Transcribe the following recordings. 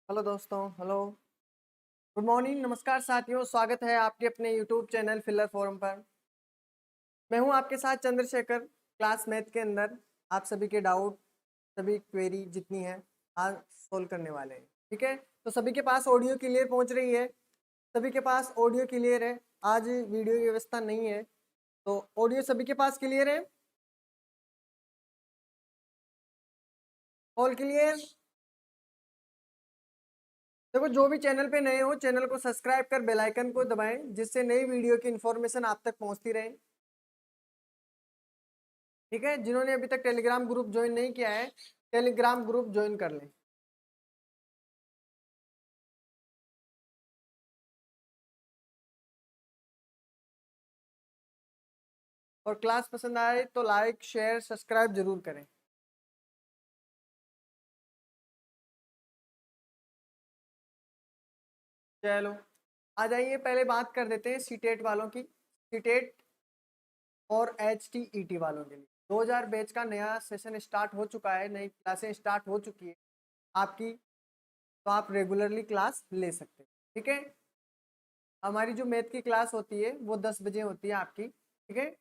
Hello दोस्तों, hello, good morning, नमस्कार साथियों। स्वागत है आपके अपने यूट्यूब चैनल फिलर फोरम पर। मैं हूं आपके साथ चंद्रशेखर। क्लास मैथ के अंदर आप सभी के डाउट, सभी क्वेरी जितनी है आज सोल्व करने वाले हैं। ठीक है, तो सभी के पास ऑडियो क्लियर पहुंच रही है? सभी के पास ऑडियो क्लियर है? आज वीडियो की व्यवस्था नहीं है, तो ऑडियो सभी के पास क्लियर है? All clear? देखो, जो भी चैनल पे नए हो चैनल को सब्सक्राइब कर बेल आइकन को दबाएं, जिससे नई वीडियो की इन्फॉर्मेशन आप तक पहुंचती रहे। ठीक है, जिन्होंने अभी तक टेलीग्राम ग्रुप ज्वाइन नहीं किया है टेलीग्राम ग्रुप ज्वाइन कर लें। और क्लास पसंद आए तो लाइक शेयर सब्सक्राइब जरूर करें। चलो, आ जाइए, पहले बात कर देते हैं सीटेट वालों की। सीटेट और HTET वालों के लिए 2000 बैच का नया सेशन स्टार्ट हो चुका है, नई क्लासें स्टार्ट हो चुकी है आपकी, तो आप रेगुलरली क्लास ले सकते हैं। ठीक है, हमारी जो मैथ की क्लास होती है वो 10 बजे होती है आपकी। ठीक है,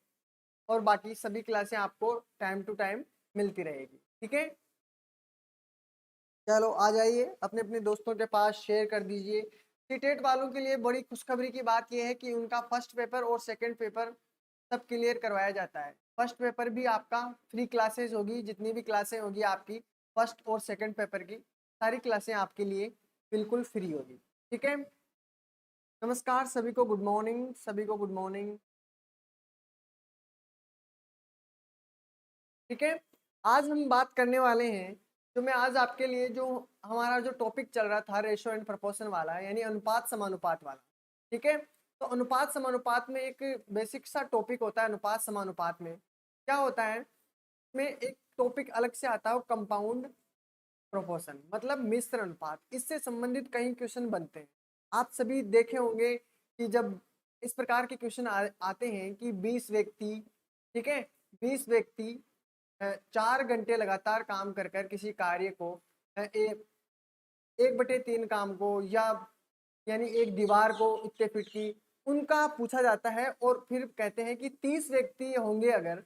और बाकी सभी क्लासें आपको टाइम टू टाइम मिलती रहेगी। ठीक है, चलो आ जाइए, अपने अपने दोस्तों के पास शेयर कर दीजिए। सीटेट वालों के लिए बड़ी खुशखबरी की बात यह है कि उनका फर्स्ट पेपर और सेकंड पेपर सब क्लियर करवाया जाता है। फर्स्ट पेपर भी आपका फ्री क्लासेस होगी, जितनी भी क्लासें होगी आपकी फर्स्ट और सेकंड पेपर की सारी क्लासें आपके लिए बिल्कुल फ्री होगी। ठीक है, नमस्कार सभी को, गुड मॉर्निंग सभी को, गुड मॉर्निंग। ठीक है, आज हम बात करने वाले हैं, जो मैं आज आपके लिए जो हमारा जो टॉपिक चल रहा था रेशो एंड प्रोपोर्शन वाला, यानी अनुपात समानुपात वाला। ठीक है, तो अनुपात समानुपात में एक बेसिक सा टॉपिक होता है। अनुपात समानुपात में क्या होता है, में एक टॉपिक अलग से आता है, कंपाउंड प्रोपोर्शन, मतलब मिश्र अनुपात। इससे संबंधित कई क्वेश्चन बनते हैं। आप सभी देखे होंगे कि जब इस प्रकार के क्वेश्चन आते हैं कि 20 व्यक्ति, ठीक है, 20 व्यक्ति 4 घंटे लगातार काम कर कर किसी कार्य को 1/3 काम को, या यानी एक दीवार को इतने फीट की, उनका पूछा जाता है। और फिर कहते हैं कि 30 व्यक्ति होंगे, अगर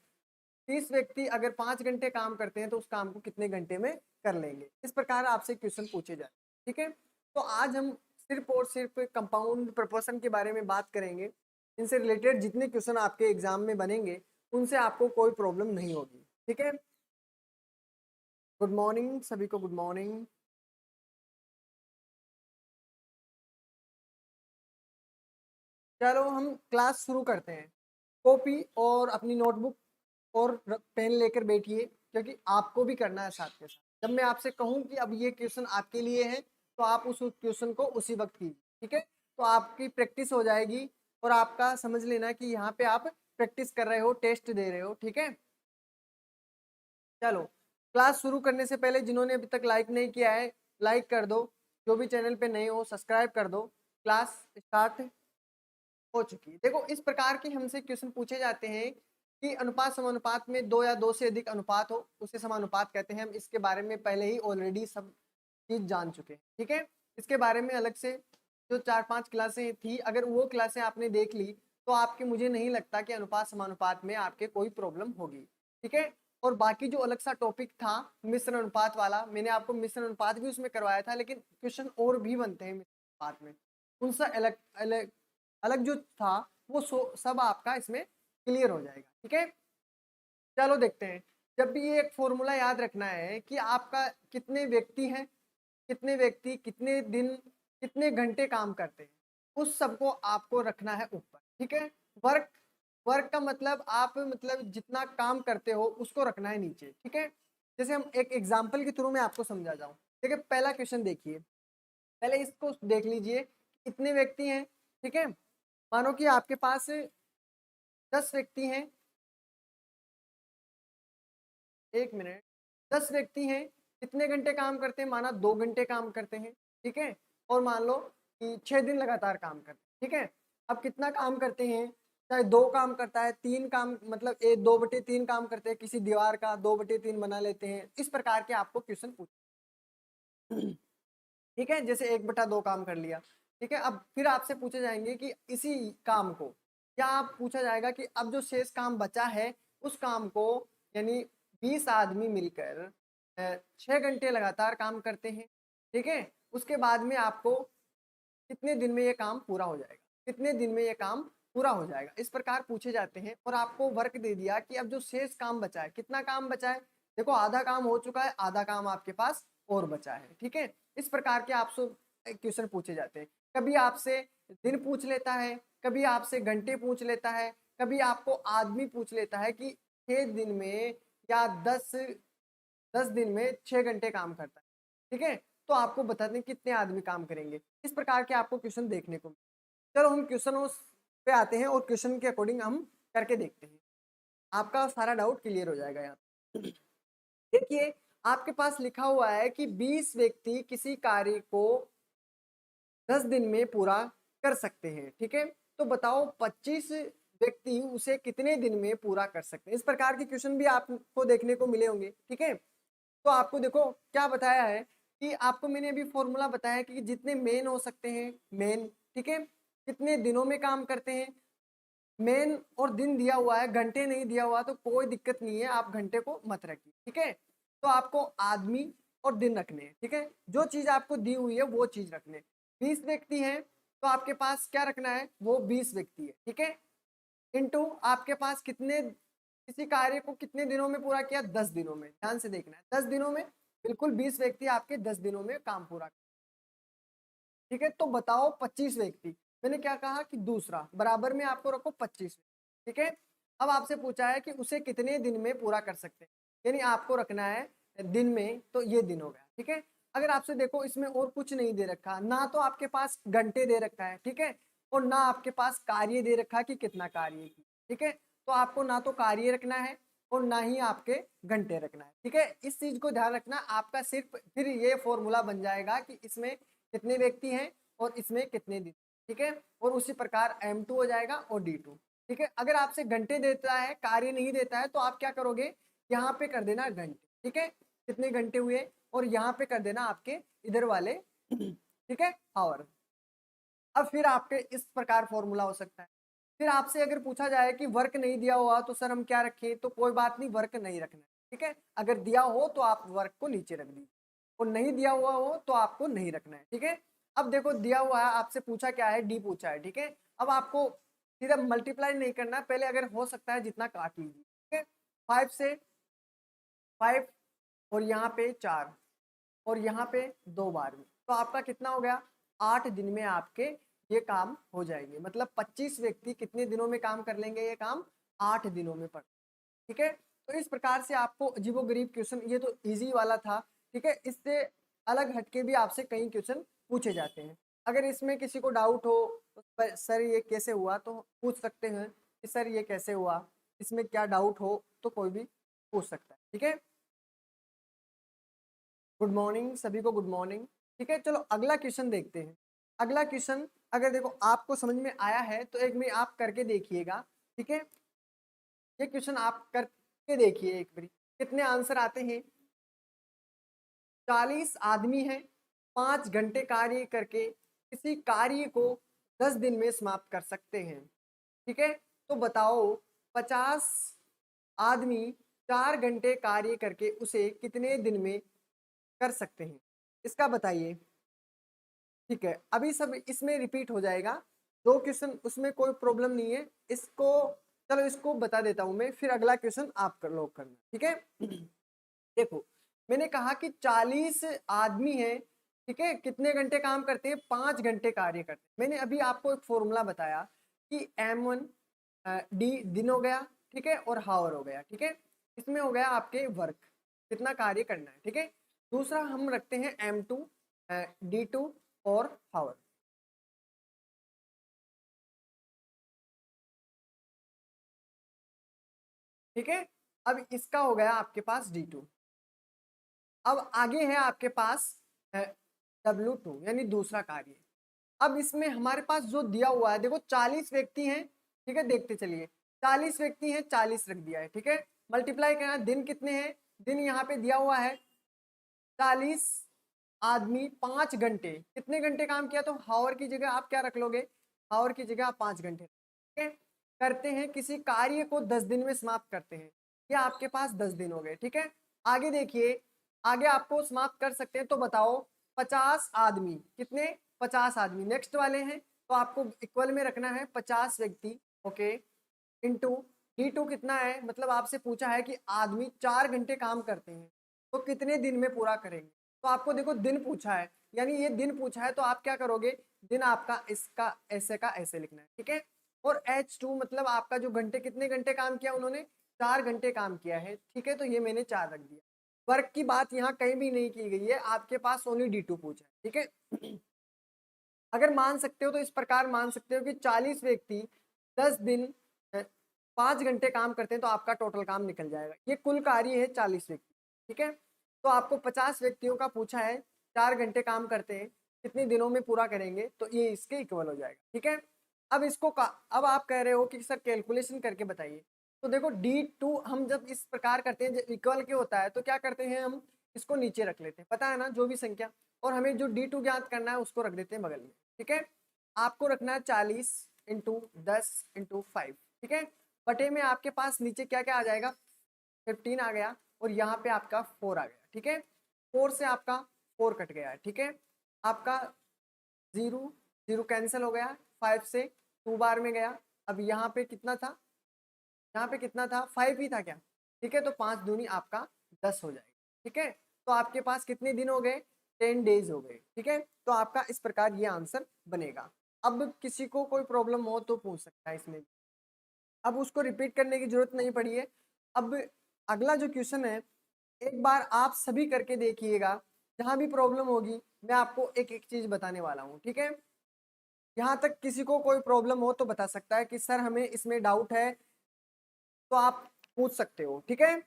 30 व्यक्ति अगर 5 घंटे काम करते हैं तो उस काम को कितने घंटे में कर लेंगे। इस प्रकार आपसे क्वेश्चन पूछे जाते हैं। ठीक है, तो आज हम सिर्फ और सिर्फ कंपाउंड प्रोपोर्शन के बारे में बात करेंगे। इनसे रिलेटेड जितने क्वेश्चन आपके एग्जाम में बनेंगे उनसे आपको कोई प्रॉब्लम नहीं होगी। ठीक है, गुड मॉर्निंग सभी को, गुड मॉर्निंग। चलो हम क्लास शुरू करते हैं। कॉपी और अपनी नोटबुक और पेन लेकर बैठिए, क्योंकि आपको भी करना है साथ के साथ। जब मैं आपसे कहूं कि अब ये क्वेश्चन आपके लिए है, तो आप उस क्वेश्चन को उसी वक्त कीजिए। ठीक है, तो आपकी प्रैक्टिस हो जाएगी, और आपका समझ लेना कि यहाँ पे आप प्रैक्टिस कर रहे हो, टेस्ट दे रहे हो। ठीक है, चलो क्लास शुरू करने से पहले जिन्होंने अभी तक लाइक नहीं किया है, लाइक कर दो। जो भी चैनल पे नए हो सब्सक्राइब कर दो। क्लास स्टार्ट हो चुकी है। देखो, इस प्रकार के हमसे क्वेश्चन पूछे जाते हैं कि अनुपात समानुपात में दो या दो से अधिक अनुपात हो, उसे समानुपात कहते हैं। हम इसके बारे में पहले ही ऑलरेडी सब चीज जान चुके हैं। ठीक है, इसके बारे में अलग से जो 4-5 क्लासें थी, अगर वो क्लासें आपने देख ली तो आपके, मुझे नहीं लगता कि अनुपात समानुपात में आपके कोई प्रॉब्लम होगी। ठीक है, और बाकी जो अलग सा टॉपिक था मिश्र अनुपात वाला, मैंने आपको मिश्र अनुपात भी उसमें करवाया था, लेकिन क्वेश्चन और भी बनते हैं मिश्र अनुपात में। उनसे अलग अलग अलग जो था वो सब आपका इसमें क्लियर हो जाएगा। ठीक है, चलो देखते हैं। जब भी ये एक फॉर्मूला याद रखना है कि आपका कितने व्यक्ति हैं, कितने व्यक्ति कितने दिन कितने घंटे काम करते हैं, उस सबको आपको रखना है ऊपर। ठीक है, वर्क वर्क का मतलब आप, मतलब जितना काम करते हो उसको रखना है नीचे। ठीक है, जैसे हम एक एग्जांपल के थ्रू मैं आपको समझा जाऊं। ठीक है, पहला क्वेश्चन देखिए, पहले इसको देख लीजिए, कितने व्यक्ति हैं। ठीक है, मानो कि आपके पास 10 व्यक्ति हैं, 1 मिनट, 10 व्यक्ति हैं, कितने घंटे काम करते हैं, माना 2 घंटे काम करते हैं। ठीक है, और मान लो कि 6 दिन लगातार काम करते हैं। ठीक है, अब कितना काम करते हैं, चाहे 2 काम करता है, 3 काम, मतलब 2/3 काम करते हैं, किसी दीवार का 2/3 बना लेते हैं। इस प्रकार के आपको क्वेश्चन पूछ। ठीक है, जैसे 1/2 काम कर लिया। ठीक है, अब फिर आपसे पूछे जाएंगे कि इसी काम को क्या आप पूछा जाएगा कि अब जो शेष काम बचा है उस काम को, यानी 20 आदमी मिलकर 6 घंटे लगातार काम करते हैं। ठीक है, उसके बाद में आपको कितने दिन में ये काम पूरा हो जाएगा, कितने दिन में ये काम पूरा हो जाएगा, इस प्रकार पूछे जाते हैं। और आपको वर्क दे दिया कि अब जो शेष काम बचा है, कितना काम बचा है, देखो आधा काम हो चुका है, आधा काम आपके पास और बचा है। ठीक है, इस प्रकार के आपसे क्वेश्चन पूछे जाते हैं। कभी आपसे दिन पूछ लेता है, कभी आपसे घंटे पूछ लेता है, कभी आपको आदमी पूछ लेता है कि 6 दिन में या 10 दिन में 6 घंटे काम करता है। ठीक है, तो आपको बता दें कितने आदमी काम करेंगे। इस प्रकार के आपको क्वेश्चन देखने को चलो हम क्वेश्चनों पे आते हैं और क्वेश्चन के अकॉर्डिंग हम करके देखते हैं, आपका सारा डाउट क्लियर हो जाएगा। यहाँ देखिए आपके पास लिखा हुआ है कि 20 व्यक्ति किसी कार्य को 10 दिन में पूरा कर सकते हैं। ठीक है, तो बताओ 25 व्यक्ति उसे कितने दिन में पूरा कर सकते हैं। इस प्रकार के क्वेश्चन भी आपको देखने को मिले होंगे। ठीक है, तो आपको देखो क्या बताया है कि आपको मैंने अभी फॉर्मूला बताया कि जितने मेन हो सकते हैं मेन, ठीक है, कितने दिनों में काम करते हैं, मेन और दिन दिया हुआ है, घंटे नहीं दिया हुआ तो कोई दिक्कत नहीं है, आप घंटे को मत रखिए। ठीक है, तो आपको आदमी और दिन रखने हैं। ठीक है, जो चीज आपको दी हुई है वो चीज रखने। 20 व्यक्ति हैं तो आपके पास क्या रखना है, वो 20 व्यक्ति है। ठीक है, इनटू आपके पास कितने, किसी कार्य को कितने दिनों में पूरा किया, 10 दिनों में। ध्यान से देखना है, 10 दिनों में, बिल्कुल 20 व्यक्ति आपके 10 दिनों में काम पूरा। ठीक है, तो बताओ 25 व्यक्ति, मैंने क्या कहा कि दूसरा बराबर में आपको रखो 25। ठीक है, अब आपसे पूछा है कि उसे कितने दिन में पूरा कर सकते हैं, यानी आपको रखना है दिन में, तो ये दिन हो गया। ठीक है, अगर आपसे देखो इसमें और कुछ नहीं दे रखा, ना तो आपके पास घंटे दे रखा है, ठीक है, और ना आपके पास कार्य दे रखा कि कितना कार्य की। ठीक है, तो आपको ना तो कार्य रखना है और ना ही आपके घंटे रखना है। ठीक है, इस चीज को ध्यान रखना, आपका सिर्फ फिर ये फॉर्मूला बन जाएगा कि इसमें कितने व्यक्ति हैं और इसमें कितने दिन। ठीक है, और उसी प्रकार M2 हो जाएगा और D2। ठीक है, अगर आपसे घंटे देता है कार्य नहीं देता है तो आप क्या करोगे, यहाँ पे कर देना घंटे। ठीक है, कितने घंटे हुए, और यहाँ पे कर देना आपके इधर वाले ठीक है आवर। अब फिर आपके इस प्रकार फॉर्मूला हो सकता है। फिर आपसे अगर पूछा जाए कि वर्क नहीं दिया हुआ तो सर हम क्या रखें, तो कोई बात नहीं, वर्क नहीं रखना है। ठीक है, अगर दिया हो तो आप वर्क को नीचे रख दीजिए, और नहीं दिया हुआ हो तो आपको नहीं रखना है। ठीक है, अब देखो दिया हुआ है, आपसे पूछा क्या है, डी पूछा है। ठीक है, अब आपको सीधा मल्टीप्लाई नहीं करना, पहले अगर हो सकता है जितना काट लीजिए। ठीक है, 5 से 5 और यहाँ पे 4 और यहाँ पे 2 बार में, तो आपका कितना हो गया, 8 दिन में आपके ये काम हो जाएंगे। मतलब 25 व्यक्ति कितने दिनों में काम कर लेंगे, ये काम 8 दिनों में पर। ठीक है, तो इस प्रकार से आपको अजीबोगरीब क्वेश्चन, ये तो इजी वाला था। ठीक है, इससे अलग हटके भी आपसे कई क्वेश्चन पूछे जाते हैं। अगर इसमें किसी को डाउट हो तो सर ये कैसे हुआ, तो पूछ सकते हैं कि सर ये कैसे हुआ, इसमें क्या डाउट हो तो कोई भी पूछ सकता है। ठीक है, गुड मॉर्निंग सभी को, गुड मॉर्निंग। ठीक है, चलो अगला क्वेश्चन देखते हैं। अगला क्वेश्चन अगर देखो आपको समझ में आया है तो एक में आप करके देखिएगा। ठीक है, ये क्वेश्चन आप करके देखिए एक बार कितने आंसर आते हैं। 40 आदमी हैं, 5 घंटे कार्य करके किसी कार्य को 10 दिन में समाप्त कर सकते हैं। ठीक है, तो बताओ 50 आदमी 4 घंटे कार्य करके उसे कितने दिन में कर सकते हैं, इसका बताइए। ठीक है, अभी सब इसमें रिपीट हो जाएगा, 2 क्वेश्चन उसमें कोई प्रॉब्लम नहीं है। इसको चलो इसको बता देता हूं मैं, फिर अगला क्वेश्चन आप कर लोग करना। ठीक है देखो मैंने कहा कि 40 आदमी हैं, ठीक है, कितने घंटे काम करते हैं, 5 घंटे कार्य करते हैं। मैंने अभी आपको एक फॉर्मूला बताया कि M1 डी दिन हो गया, ठीक है, और हावर हो गया। ठीक है, इसमें हो गया आपके वर्क, कितना कार्य करना है। ठीक है, दूसरा हम रखते हैं M2 D2 और हावर। ठीक है, अब इसका हो गया आपके पास D2। अब आगे है आपके पास W2 यानी दूसरा कार्य। अब इसमें हमारे पास जो दिया हुआ है, देखो 40 व्यक्ति हैं। ठीक है, देखते चलिए, 40 व्यक्ति हैं, 40 रख दिया है। ठीक है, मल्टीप्लाई करना, दिन कितने हैं, दिन यहाँ पे दिया हुआ है 40 आदमी 5 घंटे, कितने घंटे काम किया, तो हावर की जगह आप क्या रख लोगे, हावर की जगह आप 5 घंटे, ठीक है, करते हैं, किसी कार्य को 10 दिन में समाप्त करते हैं, ये आपके पास 10 दिन हो गए, ठीक है। आगे देखिए, आगे आपको समाप्त कर सकते हैं, तो बताओ 50 आदमी, कितने, 50 आदमी, नेक्स्ट वाले हैं, तो आपको इक्वल में रखना है 50 व्यक्ति, ओके, इंटू D2 कितना है, मतलब आपसे पूछा है कि आदमी 4 घंटे काम करते हैं तो कितने दिन में पूरा करेंगे, तो आपको देखो दिन पूछा है, यानी ये दिन पूछा है, तो आप क्या करोगे, दिन आपका इसका ऐसे का ऐसे लिखना है, ठीक है। और H2 मतलब आपका जो घंटे, कितने घंटे काम किया उन्होंने, 4 घंटे काम किया है, ठीक है, तो ये मैंने 4 रख दिया। वर्क की बात यहाँ कहीं भी नहीं की गई है, आपके पास ओनली D2 पूछा है, ठीक है। अगर मान सकते हो तो इस प्रकार मान सकते हो कि 40 व्यक्ति 10 दिन 5 घंटे काम करते हैं तो आपका टोटल काम निकल जाएगा, ये कुल कार्य है 40 व्यक्ति, ठीक है। तो आपको 50 व्यक्तियों का पूछा है, 4 घंटे काम करते हैं, कितने दिनों में पूरा करेंगे, तो ये इसके इक्वल हो जाएगा, ठीक है। अब अब आप कह रहे हो कि सर कैलकुलेशन करके बताइए, तो देखो D2 हम जब इस प्रकार करते हैं, जब इक्वल के होता है तो क्या करते हैं, हम इसको नीचे रख लेते हैं, पता है ना, जो भी संख्या, और हमें जो D2 ज्ञात करना है उसको रख देते हैं बगल में, ठीक है। आपको रखना है 40 इंटू 10 इंटू 5, ठीक है। बटे में आपके पास नीचे क्या क्या आ जाएगा, 15 आ गया, और यहाँ पे आपका 4 आ गया, ठीक है। 4 से आपका 4 कट गया, ठीक है। आपका 0 0 कैंसिल हो गया, 5 से 2 बार में गया, अब यहाँ पे कितना था, यहाँ पे कितना था, 5 ही था क्या, ठीक है, तो 5 दूनी आपका 10 हो जाएगा, ठीक है। तो आपके पास कितने दिन हो गए, 10 डेज हो गए, ठीक है। तो आपका इस प्रकार ये आंसर बनेगा। अब किसी को कोई प्रॉब्लम हो तो पूछ सकता है इसमें, अब उसको रिपीट करने की जरूरत नहीं पड़ी है। अब अगला जो क्वेश्चन है, एक बार आप सभी करके देखिएगा, जहां भी प्रॉब्लम होगी मैं आपको एक एक चीज बताने वाला हूँ, ठीक है। यहाँ तक किसी को कोई प्रॉब्लम हो तो बता सकता है कि सर हमें इसमें डाउट है, तो आप पूछ सकते हो, ठीक है,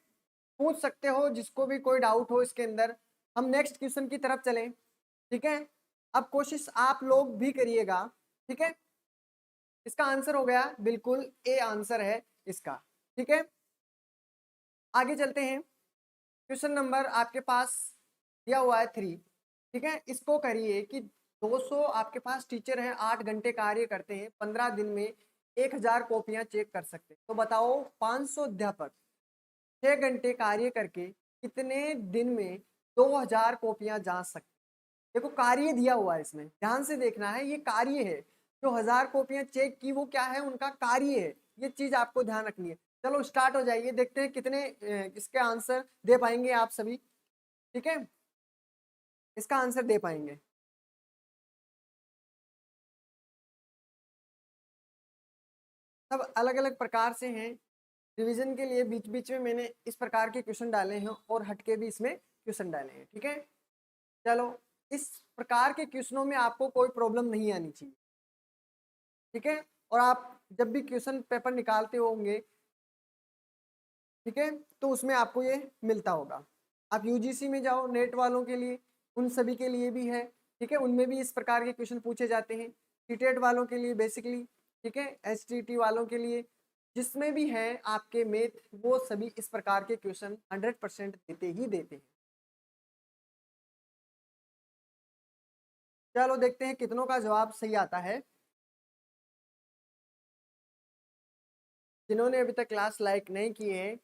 पूछ सकते हो, जिसको भी कोई डाउट हो इसके अंदर। हम नेक्स्ट क्वेश्चन की तरफ चलें, ठीक है। अब कोशिश आप लोग भी करिएगा, ठीक है। इसका आंसर हो गया बिल्कुल ए आंसर है इसका, ठीक है। आगे चलते हैं, क्वेश्चन नंबर आपके पास दिया हुआ है 3, ठीक है। इसको करिए कि 200 आपके पास टीचर हैं, 8 घंटे कार्य करते हैं, 15 दिन में 1000 कॉपियां चेक कर सकते हैं, तो बताओ 500 अध्यापक 6 घंटे कार्य करके कितने दिन में 2000 कॉपियां जांच सकते हैं। देखो कार्य दिया हुआ है, इसमें ध्यान से देखना है, ये कार्य है, जो 1000 कॉपियां चेक की वो क्या है, उनका कार्य है, ये चीज आपको ध्यान रखनी है। चलो स्टार्ट हो जाइए, देखते हैं कितने इसके आंसर दे पाएंगे आप सभी, ठीक है, इसका आंसर दे पाएंगे। सब अलग अलग प्रकार से हैं, रिवीजन के लिए बीच बीच में मैंने इस प्रकार के क्वेश्चन डाले हैं और हटके भी इसमें क्वेश्चन डाले हैं, ठीक है। चलो, इस प्रकार के क्वेश्चनों में आपको कोई प्रॉब्लम नहीं आनी चाहिए, ठीक है। और आप जब भी क्वेश्चन पेपर निकालते होंगे, ठीक है, तो उसमें आपको ये मिलता होगा। आप यूजीसी में जाओ, नेट वालों के लिए, उन सभी के लिए भी है, ठीक है, उनमें भी इस प्रकार के क्वेश्चन पूछे जाते हैं। सीटेट वालों के लिए बेसिकली, ठीक है, एसटीटी वालों के लिए, जिसमें भी है आपके मैथ, वो सभी इस प्रकार के क्वेश्चन 100% देते ही देते हैं। चलो देखते हैं कितनों का जवाब सही आता है। जिन्होंने अभी तक क्लास लाइक नहीं किए हैं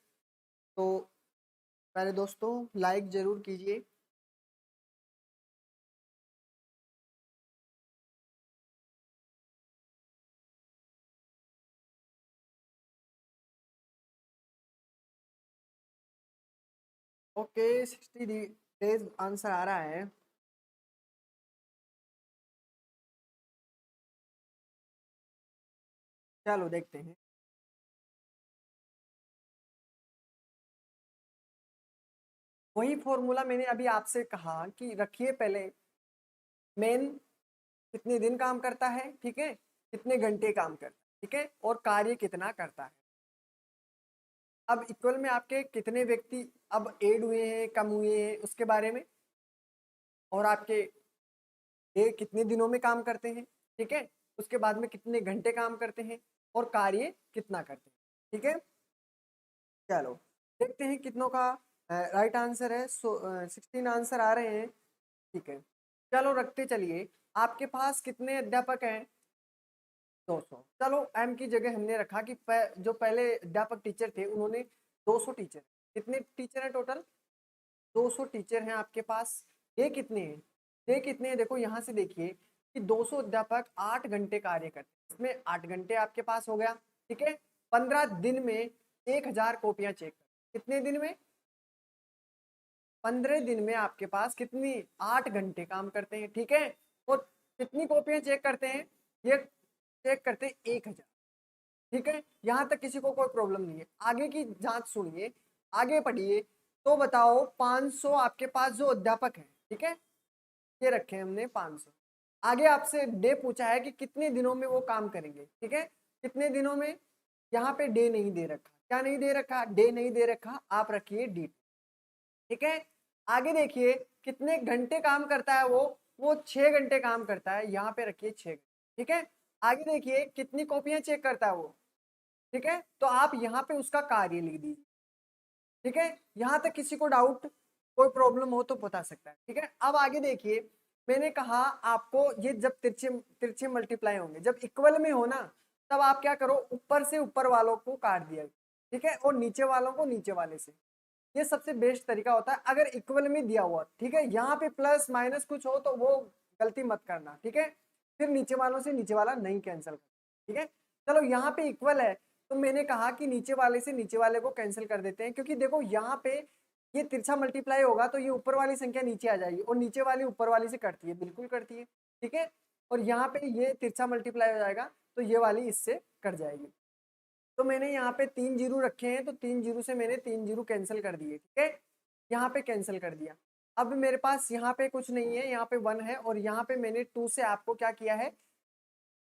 तो प्यारे दोस्तों लाइक जरूर कीजिए। ओके, 60 डेज आंसर आ रहा है। चलो देखते हैं। वही फॉर्मूला मैंने अभी आपसे कहा कि रखिए पहले, मेन कितने दिन काम करता है, ठीक है, कितने घंटे काम करता है, ठीक है, और कार्य कितना करता है। अब इक्वल में आपके कितने व्यक्ति अब ऐड हुए हैं, कम हुए हैं, उसके बारे में, और आपके ये कितने दिनों में काम करते हैं, ठीक है, उसके बाद में कितने घंटे काम करते हैं और कार्य कितना करते हैं, ठीक है। चलो देखते हैं कितनों का राइट आंसर है। 16 आंसर आ रहे हैं। ठीक है, चलो रखते चलिए। आपके पास कितने अध्यापक हैं? 200। चलो एम की जगह हमने रखा कि जो पहले अध्यापक टीचर थे उन्होंने 200 टीचर। कितने टीचर हैं टोटल? 200 टीचर हैं आपके पास। ये कितने हैं? ये कितने हैं? देखो यहाँ से देखिए कि 200 अध्यापक 8 घंटे कार्य करते हैं, इसमें 8 घंटे आपके पास हो गया। ठीक है, 15 दिन में 1000 कॉपियां चेक। कितने दिन में? 15 दिन में आपके पास कितनी? 8 घंटे काम करते हैं। ठीक है, और कितनी कॉपियां चेक करते हैं? ये चेक करते हैं 1000। ठीक है, यहाँ तक किसी को कोई प्रॉब्लम नहीं है। आगे की जांच सुनिए, आगे पढ़िए। तो बताओ 500 आपके पास जो अध्यापक है, ठीक है, ये रखे हमने 500। आगे आपसे डे पूछा है कि कितने दिनों में वो काम करेंगे। ठीक है, कितने दिनों में? यहाँ पे डे नहीं दे रखा। क्या नहीं दे रखा? डे नहीं दे रखा, आप रखिए डी। ठीक है, आगे देखिए कितने घंटे काम करता है वो 6 घंटे काम करता है, यहाँ पे रखिए 6 घंटे। ठीक है, आगे देखिए कितनी कॉपियां चेक करता है वो। ठीक है, तो आप यहाँ पे उसका कार्य लिख दीजिए। ठीक है, यहाँ तक किसी को डाउट, कोई प्रॉब्लम हो तो बता सकता है। ठीक है, अब आगे देखिए, मैंने कहा आपको ये जब तिरछे तिरछे मल्टीप्लाई होंगे, जब इक्वल में हो ना, तब आप क्या करो, ऊपर से ऊपर वालों को काट दिया। ठीक है, और नीचे वालों को नीचे वाले से। ये सबसे बेस्ट तरीका होता है अगर इक्वल में दिया हुआ। ठीक है, यहाँ पे प्लस माइनस कुछ हो तो वो गलती मत करना। ठीक है, फिर नीचे वालों से नीचे वाला नहीं कैंसिल करना। ठीक है, चलो यहाँ पे इक्वल है तो मैंने कहा कि नीचे वाले से नीचे वाले को कैंसिल कर देते हैं, क्योंकि देखो यहाँ पे ये तिरछा मल्टीप्लाई होगा तो ये ऊपर वाली संख्या नीचे आ जाएगी और नीचे वाली ऊपर वाली से कटती है, बिल्कुल कटती है। ठीक है, और यहाँ पे ये तिरछा मल्टीप्लाई हो जाएगा तो ये वाली इससे कट जाएगी। तो मैंने यहाँ पे 3 जीरो रखे हैं तो 3 जीरो से मैंने 3 जीरो कैंसिल कर दिए। ठीक है, यहाँ पे कैंसिल कर दिया। अब मेरे पास यहाँ पे कुछ नहीं है, यहाँ पे 1 है और यहाँ पे मैंने 2 से आपको क्या किया है,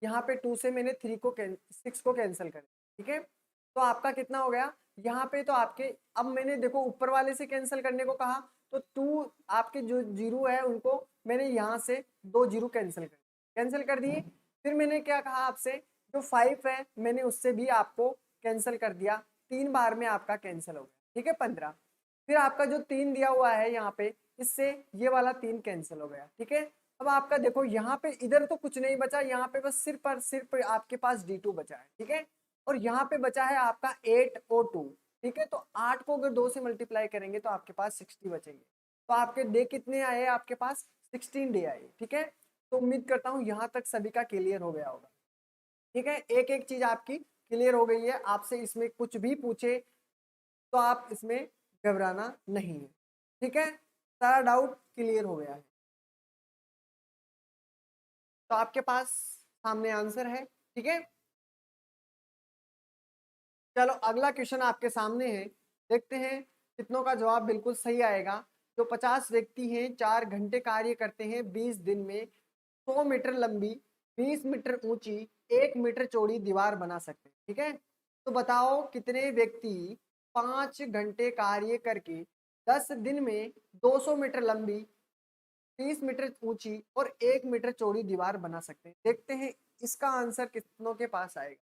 यहाँ पे 2 से मैंने 6 को कैंसिल कर दिया। ठीक है, तो आपका कितना हो गया यहाँ पे? तो आपके, अब मैंने देखो ऊपर वाले से कैंसिल करने को कहा तो 2 आपके जो जीरो है उनको मैंने यहाँ से 2 जीरो कैंसिल कर दिए। फिर मैंने क्या कहा आपसे, जो 5 है मैंने उससे भी आपको कैंसिल कर दिया। 3 बार में आपका कैंसिल हो गया। ठीक है, 15। फिर आपका जो 3 दिया हुआ है यहाँ पे, इससे ये वाला 3 कैंसिल हो गया। ठीक है, अब आपका देखो यहाँ पे इधर तो कुछ नहीं बचा, यहाँ पे बस सिर्फ और सिर्फ आपके पास D2 बचा है। ठीक है, और यहाँ पे बचा है आपका 8 और 2। ठीक है, तो 8 को अगर 2 से मल्टीप्लाई करेंगे तो आपके पास 60 बचेंगे। तो आपके डे कितने आए? आपके पास 16 डे आए। ठीक है, तो उम्मीद करता हूँ यहाँ तक सभी का क्लियर हो गया होगा। ठीक है, एक एक चीज आपकी क्लियर हो गई है। आपसे इसमें कुछ भी पूछे तो आप इसमें घबराना नहीं है। ठीक है, सारा डाउट क्लियर हो गया है तो आपके पास सामने आंसर है। ठीक है, चलो अगला क्वेश्चन आपके सामने है, देखते हैं कितनों का जवाब बिल्कुल सही आएगा। जो 50 व्यक्ति हैं 4 घंटे कार्य करते हैं 20 दिन में 100 मीटर लंबी 20 मीटर ऊंची 1 मीटर चौड़ी दीवार बना सकते हैं। ठीक है, तो बताओ कितने व्यक्ति 5 घंटे कार्य करके 10 दिन में 200 मीटर लंबी 30 मीटर ऊंची और 1 मीटर चौड़ी दीवार बना सकते हैं। देखते हैं इसका आंसर कितनों के पास आएगा।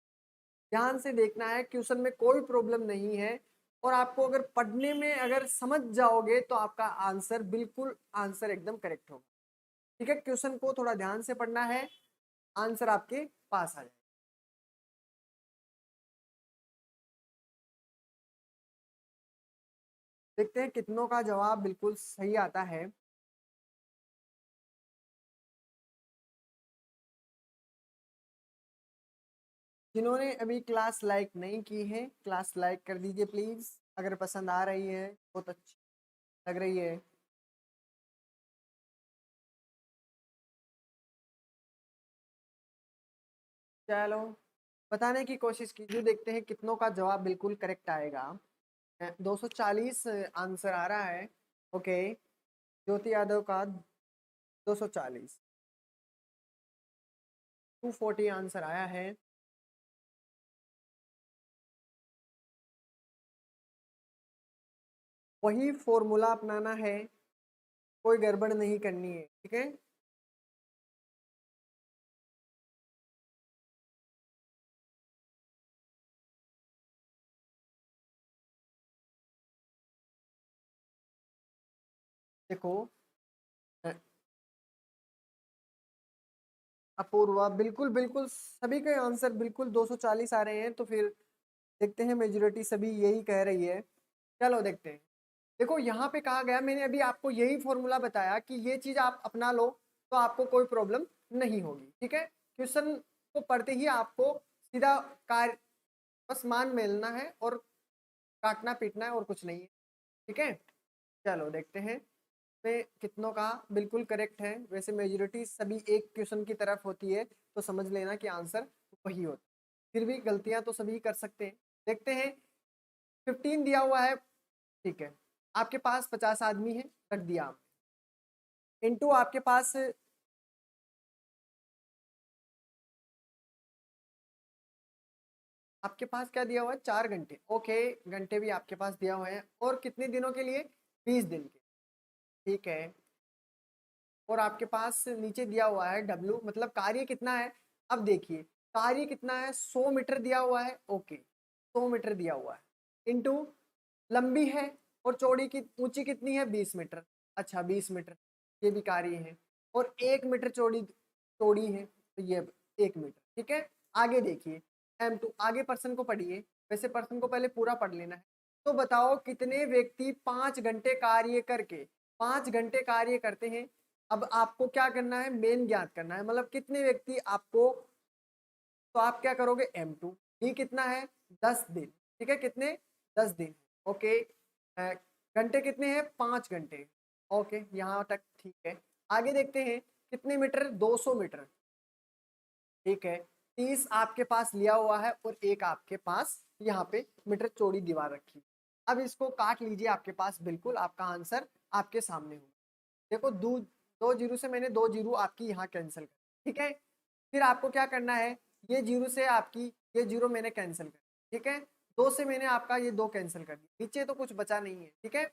ध्यान से देखना है, क्वेश्चन में कोई प्रॉब्लम नहीं है और आपको अगर पढ़ने में अगर समझ जाओगे तो आपका आंसर बिल्कुल आंसर एकदम करेक्ट होगा। ठीक है, क्वेश्चन को थोड़ा ध्यान से पढ़ना है, आंसर आपके पास आ जाए। देखते हैं कितनों का जवाब बिल्कुल सही आता है। जिन्होंने अभी क्लास लाइक नहीं की है क्लास लाइक कर दीजिए प्लीज। अगर पसंद आ रही है, बहुत अच्छी लग रही है। चलो बताने की कोशिश कीजिए, देखते हैं कितनों का जवाब बिल्कुल करेक्ट आएगा। 240 आंसर आ रहा है। ओके, ज्योति यादव का 240, 240 आंसर आया है। वही फॉर्मूला अपनाना है, कोई गड़बड़ नहीं करनी है। ठीक है, देखो अपूर्वा, बिल्कुल बिल्कुल सभी के आंसर बिल्कुल 240 आ रहे हैं, तो फिर देखते हैं मेजोरिटी सभी यही कह रही है। चलो देखते हैं। देखो यहाँ पे कहा गया, मैंने अभी आपको यही फॉर्मूला बताया कि ये चीज आप अपना लो तो आपको कोई प्रॉब्लम नहीं होगी। ठीक है, क्वेश्चन को पढ़ते ही आपको सीधा कार्य बस मान मिलना है और काटना पीटना है और कुछ नहीं है। ठीक है, चलो देखते हैं पे कितनों का बिल्कुल करेक्ट है। वैसे मेजोरिटी सभी एक क्वेश्चन की तरफ होती है, तो समझ लेना कि आंसर वही होता है। फिर भी गलतियां तो सभी कर सकते हैं। देखते हैं, 15 दिया हुआ है। ठीक है, आपके पास 50 आदमी है, रख दिया आपने, इनटू आपके पास क्या दिया हुआ है, 4 घंटे। ओके, घंटे भी आपके पास दिया हुआ है, और कितने दिनों के लिए, 20 दिन के। ठीक है, और आपके पास नीचे दिया हुआ है डब्ल्यू, मतलब कार्य कितना है। अब देखिए कार्य कितना है, 100 मीटर दिया हुआ है। ओके, 100 मीटर दिया हुआ है, इनटू लंबी है और चौड़ी की ऊंची कितनी है, 20 मीटर। अच्छा 20 मीटर, ये भी कार्य है, और 1 मीटर चौड़ी चौड़ी है, तो ये 1 मीटर। ठीक है, आगे देखिए M2, आगे पर्सन को पढ़िए। वैसे पर्सन को पहले पूरा पढ़ लेना है। तो बताओ कितने व्यक्ति 5 घंटे कार्य करके, 5 घंटे कार्य करते हैं। अब आपको क्या करना है, मेन ज्ञात करना है, मतलब कितने व्यक्ति आपको, तो आप क्या करोगे, M2, ये कितना है, 10 दिन। ठीक है, कितने, 10 दिन। ओके, घंटे कितने हैं, 5 घंटे। ओके, यहाँ तक ठीक है। आगे देखते हैं, कितने मीटर, 200 मीटर। ठीक है, 30 आपके पास लिया हुआ है, और एक आपके पास यहाँ पे मीटर चौड़ी दीवार रखी। अब इसको काट लीजिए, आपके पास बिल्कुल आपका आंसर आपके सामने होगा। देखो दो, 2 जीरो से मैंने 2 जीरो आपकी यहाँ कैंसिल कर। ठीक है, फिर आपको क्या करना है, ये जीरो से आपकी ये जीरो मैंने कैंसिल कर। ठीक है, 2 से मैंने आपका ये 2 कैंसिल कर दिया, नीचे तो कुछ बचा नहीं है। ठीक है,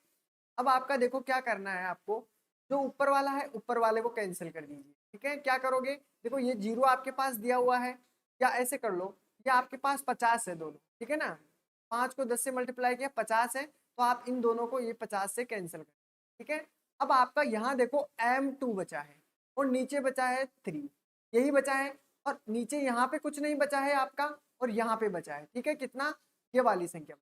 अब आपका देखो क्या करना है, आपको जो ऊपर वाला है ऊपर वाले को कैंसिल कर दीजिए। ठीक है, क्या करोगे, देखो ये जीरो आपके पास दिया हुआ है, या ऐसे कर लो, या आपके पास 50 है दोनों। ठीक है ना, 5 को 10 से मल्टीप्लाई किया, 50 है, तो आप इन दोनों को ये 50 से कैंसिल कर। ठीक है, अब आपका यहाँ देखो M2 बचा है, और नीचे बचा है 3, यही बचा है, और नीचे यहाँ पे कुछ नहीं बचा है आपका, और यहाँ पे बचा है। ठीक है, कितना, ये वाली संख्या।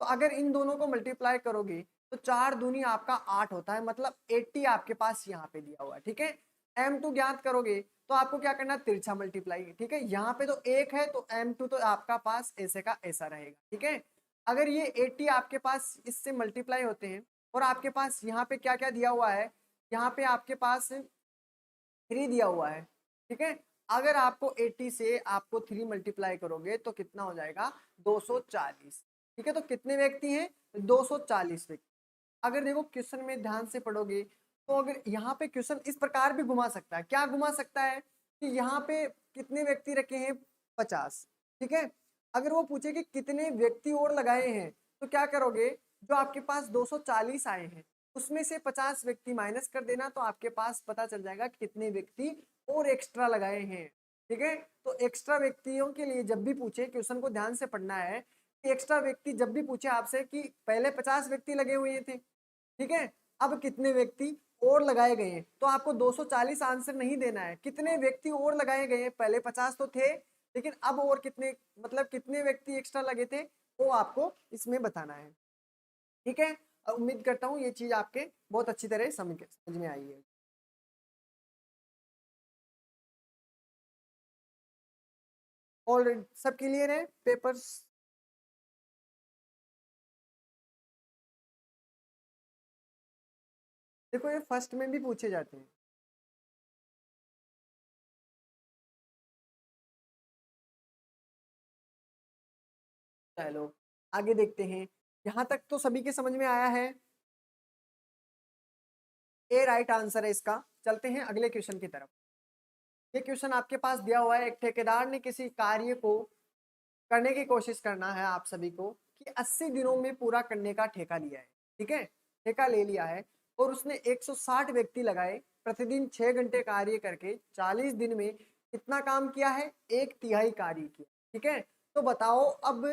तो अगर इन दोनों को मल्टीप्लाई करोगे तो 4 दूनी आपका 8 होता है, मतलब 80 आपके पास यहाँ पे दिया हुआ है। ठीक है, M2 ज्ञात करोगे तो आपको क्या करना है, तिरछा मल्टीप्लाई। ठीक है, यहाँ पे तो 1 है, तो M2 तो आपका पास ऐसे का ऐसा रहेगा। ठीक है, अगर ये 80 आपके पास इससे मल्टीप्लाई होते हैं, और आपके पास यहाँ पे क्या क्या दिया हुआ है, यहाँ पे आपके पास 3 दिया हुआ है। ठीक है, अगर आपको 80 से आपको 3 मल्टीप्लाई करोगे तो कितना हो जाएगा, 240। ठीक है, तो कितने व्यक्ति हैं, 240 व्यक्ति। अगर देखो क्वेश्चन में ध्यान से पढ़ोगे, तो अगर यहाँ पे क्वेश्चन इस प्रकार भी घुमा सकता है, क्या घुमा सकता है, कि यहाँ पे कितने व्यक्ति रखे हैं, 50। ठीक है, अगर वो पूछे कि कितने व्यक्ति और लगाए हैं, तो क्या करोगे, जो आपके पास 240 आए हैं उसमें से 50 व्यक्ति माइनस कर देना, तो आपके पास पता चल जाएगा कि कितने व्यक्ति और एक्स्ट्रा लगाए हैं। ठीक है, तो एक्स्ट्रा व्यक्तियों के लिए जब भी पूछे, क्वेश्चन को ध्यान से पढ़ना है, कि एक्स्ट्रा व्यक्ति जब भी पूछे आपसे कि पहले 50 व्यक्ति लगे हुए थे, ठीक है, अब कितने व्यक्ति और लगाए गए हैं, तो आपको 240 आंसर नहीं देना है, कितने व्यक्ति और लगाए गए हैं, पहले 50 तो थे, लेकिन अब और कितने, मतलब कितने व्यक्ति एक्स्ट्रा लगे थे, वो आपको इसमें बताना है। ठीक है, उम्मीद करता हूँ ये चीज आपके बहुत अच्छी तरह समझ में आई है। और सब क्लियर है पेपर्स। देखो ये फर्स्ट में भी पूछे जाते हैं। चलो आगे देखते हैं, यहाँ तक तो सभी के समझ में आया है, ए राइट आंसर है इसका। चलते हैं अगले क्वेश्चन की तरफ। ये क्वेश्चन आपके पास दिया हुआ है, एक ठेकेदार ने किसी कार्य को करने की कोशिश करना है आप सभी को, कि 80 दिनों में पूरा करने का ठेका लिया है। ठीक है, ठेका ले लिया है, और उसने 160 व्यक्ति लगाए, प्रतिदिन 6 घंटे कार्य करके 40 दिन में कितना काम किया है, 1/3 कार्य किया। ठीक है, तो बताओ अब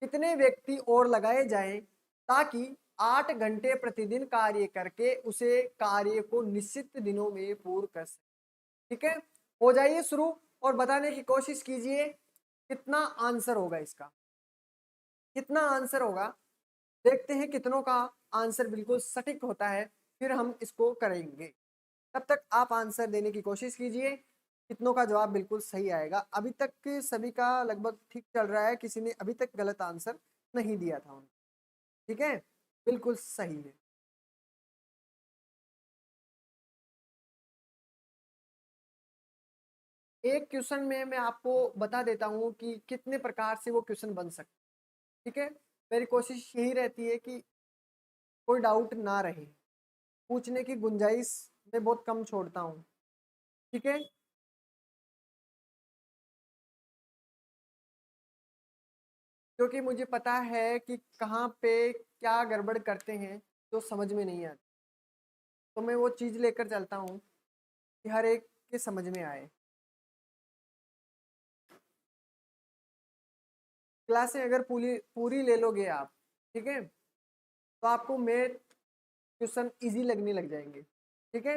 कितने व्यक्ति और लगाए जाएं, ताकि 8 घंटे प्रतिदिन कार्य करके उसे कार्य को निश्चित दिनों में पूर्ण कर सके। ठीक है, हो जाइए शुरू और बताने की कोशिश कीजिए कितना आंसर होगा इसका, कितना आंसर होगा। देखते हैं कितनों का आंसर बिल्कुल सटीक होता है, फिर हम इसको करेंगे। तब तक आप आंसर देने की कोशिश कीजिए, कितनों का जवाब बिल्कुल सही आएगा। अभी तक के सभी का लगभग ठीक चल रहा है, किसी ने अभी तक गलत आंसर नहीं दिया था उन्हें। ठीक है, बिल्कुल सही है। एक क्वेश्चन में मैं आपको बता देता हूँ कि कितने प्रकार से वो क्वेश्चन बन सकते हैं। ठीक है, मेरी कोशिश यही रहती है कि कोई डाउट ना रहे, पूछने की गुंजाइश मैं बहुत कम छोड़ता हूँ। ठीक है, क्योंकि मुझे पता है कि कहाँ पे क्या गड़बड़ करते हैं जो समझ में नहीं आती, तो मैं वो चीज़ लेकर चलता हूँ कि हर एक के समझ में आए। क्लासें अगर पूरी पूरी ले लोगे आप, ठीक है, तो आपको मैथ क्वेश्चन इजी लगने लग जाएंगे। ठीक है,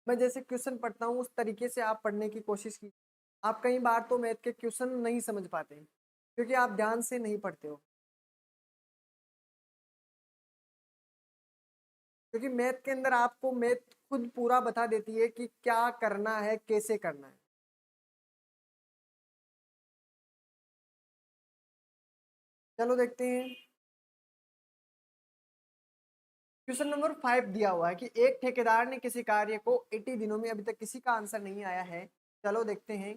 मैं जैसे क्वेश्चन पढ़ता हूँ उस तरीके से आप पढ़ने की कोशिश की। आप कई बार तो मैथ के क्वेश्चन नहीं समझ पाते क्योंकि आप ध्यान से नहीं पढ़ते हो, क्योंकि मैथ के अंदर आपको मैथ खुद पूरा बता देती है कि क्या करना है, कैसे करना है। चलो देखते हैं। क्वेश्चन नंबर 5 दिया हुआ है कि एक ठेकेदार ने किसी कार्य को 80 दिनों में, अभी तक किसी का आंसर नहीं आया है। चलो देखते हैं।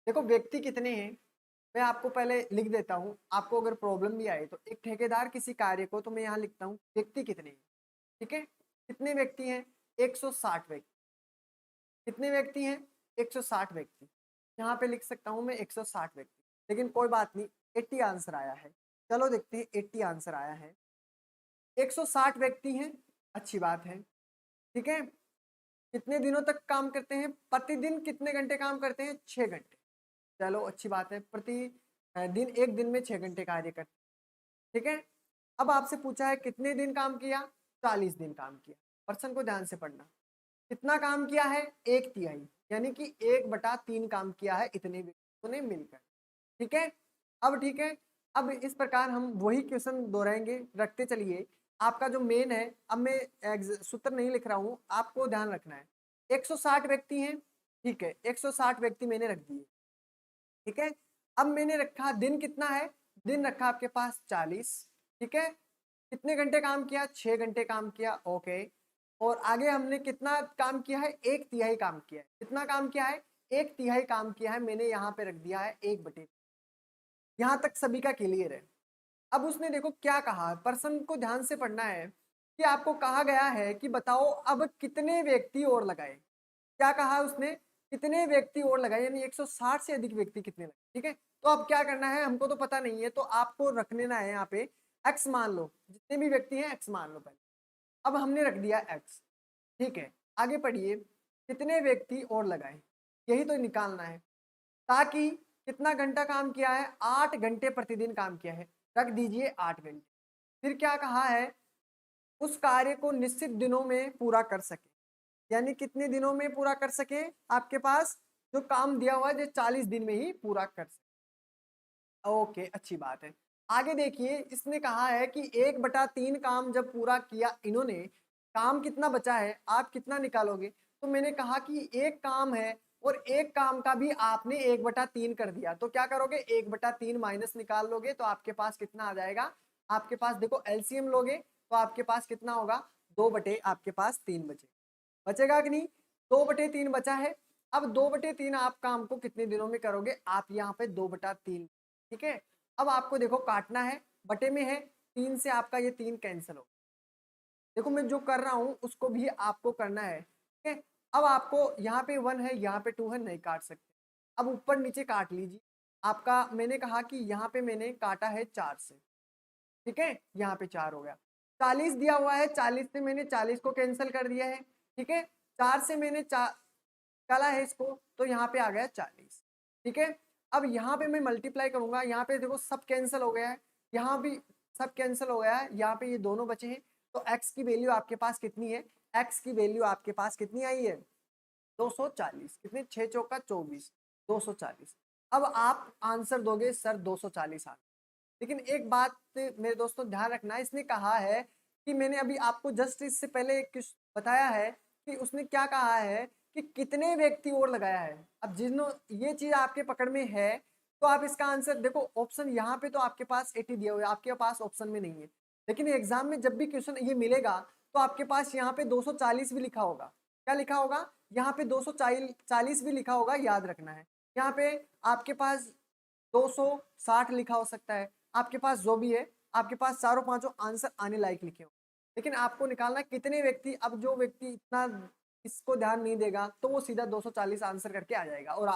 देखो व्यक्ति कितने हैं, मैं आपको पहले लिख देता हूँ, आपको अगर प्रॉब्लम भी आए तो। एक ठेकेदार किसी कार्य को, तो मैं यहाँ लिखता हूँ व्यक्ति कितने हैं। ठीक है, कितने व्यक्ति हैं? 160 व्यक्ति। कितने व्यक्ति हैं? 160 व्यक्ति। यहाँ पे लिख सकता हूँ मैं 160 व्यक्ति, लेकिन कोई बात नहीं, 80 आंसर आया है। चलो देखते हैं, 80 आंसर आया है। 160 व्यक्ति हैं, अच्छी बात है। ठीक है, कितने दिनों तक काम करते हैं? प्रतिदिन कितने घंटे काम करते हैं? 6 घंटे। चलो अच्छी बात है, प्रति दिन, एक दिन में 6 घंटे कार्य करते हैं। ठीक है, अब आपसे पूछा है कितने दिन काम किया? 40 दिन काम किया। पर्सन को ध्यान से पढ़ना। कितना काम किया है? 1/3, यानी कि 1/3 काम किया है इतने व्यक्तियों ने मिलकर। ठीक है, अब ठीक है, अब इस प्रकार हम वही क्वेश्चन दोहराएंगे, रखते चलिए। आपका जो मेन है, अब मैं सूत्र नहीं लिख रहा हूँ, आपको ध्यान रखना है। 160 व्यक्ति हैं, ठीक है, 160 व्यक्ति मैंने रख दिए। ठीक है, अब मैंने रखा दिन कितना है? दिन रखा आपके पास 40। ठीक है, कितने घंटे काम किया? 6 घंटे काम किया। ओके, और आगे हमने कितना काम किया है? 1/3 काम किया है। कितना काम किया है? 1/3 काम किया है, मैंने यहाँ पे रख दिया है 1/3। यहाँ तक सभी का क्लियर है। अब उसने देखो क्या कहा, पर्सन को ध्यान से पढ़ना है कि आपको कहा गया है कि बताओ अब कितने व्यक्ति और लगाए। क्या कहा उसने? कितने व्यक्ति और लगाए, यानी 160 से अधिक व्यक्ति कितने लगे। ठीक है, तो अब क्या करना है, हमको तो पता नहीं है, तो आपको रख लेना है यहाँ पे x मान लो, जितने भी व्यक्ति हैं x मान लो पहले। अब हमने रख दिया x। ठीक है, आगे पढ़िए, कितने व्यक्ति और लगाए, यही तो निकालना है। ताकि कितना घंटा काम किया है? 8 घंटे प्रतिदिन काम किया है, रख दीजिए 8 घंटे। फिर क्या कहा है? उस कार्य को निश्चित दिनों में पूरा कर सके, यानी कितने दिनों में पूरा कर सके? आपके पास जो काम दिया हुआ है जो 40 दिन में ही पूरा कर सके। ओके, अच्छी बात है। आगे देखिए, इसने कहा है कि 1/3 काम जब पूरा किया इन्होंने, काम कितना बचा है, आप कितना निकालोगे? तो मैंने कहा कि एक काम है और एक काम का भी आपने 1/3 कर दिया, तो क्या करोगे? 1/3 माइनस निकाल लोगे, तो आपके पास कितना आ जाएगा? आपके पास देखो एलसीएम लोगे तो आपके पास कितना होगा? 2 आपके पास 3 बचे, बचेगा कि नहीं? 2/3 बचा है। अब 2/3 आप काम को कितने दिनों में करोगे? आप यहाँ पे 2/3। ठीक है, अब आपको देखो काटना है, बटे में है 3 से, आपका ये 3 कैंसिल हो। देखो मैं जो कर रहा हूँ उसको भी आपको करना है। ठीक है, अब आपको यहाँ पे 1 है, यहाँ पे 2 है, नहीं काट सकते। अब ऊपर नीचे काट लीजिए। आपका मैंने कहा कि यहाँ पे मैंने काटा है 4 से। ठीक है, यहाँ पे 4 हो गया। 40 दिया हुआ है, 40 से मैंने 40 को कैंसिल कर दिया है। ठीक है, 4 से मैंने निकाला है इसको, तो यहाँ पे आ गया 40। ठीक है, अब यहाँ पे मैं मल्टीप्लाई करूंगा, यहाँ पे देखो सब कैंसिल हो गया है, यहाँ भी सब कैंसिल हो गया है, यहाँ पे ये दोनों बचे हैं। तो x की वैल्यू आपके पास कितनी है, x की वैल्यू आपके पास कितनी आई है 240। कितने 6 चौका 24, 240। अब आप आंसर दोगे सर 240 आंसर। लेकिन एक बात मेरे दोस्तों ध्यान रखना, इसने कहा है कि मैंने अभी आपको जस्ट इससे पहले कुछ बताया है कि उसने क्या कहा है कि कितने व्यक्ति और लगाया है। अब जिन्हों ये चीज आपके पकड़ में है तो आप इसका आंसर देखो, ऑप्शन यहाँ पे तो आपके पास 80 दिया हुआ है, आपके पास ऑप्शन में नहीं है। लेकिन एग्जाम में जब भी क्वेश्चन ये मिलेगा तो आपके पास यहाँ पे 240 भी लिखा होगा। क्या लिखा होगा, यहाँ पे 240 भी लिखा होगा, याद रखना है। यहाँ पे आपके पास 260 लिखा हो सकता है, आपके पास जो भी है, आपके पास चारों पांचों आंसर आने लायक लिखे हो। लेकिन आपको निकालना कितने व्यक्ति। अब जो व्यक्ति इतना इसको ध्यान नहीं देगा तो वो सीधा 240 आंसर करके आ जाएगा और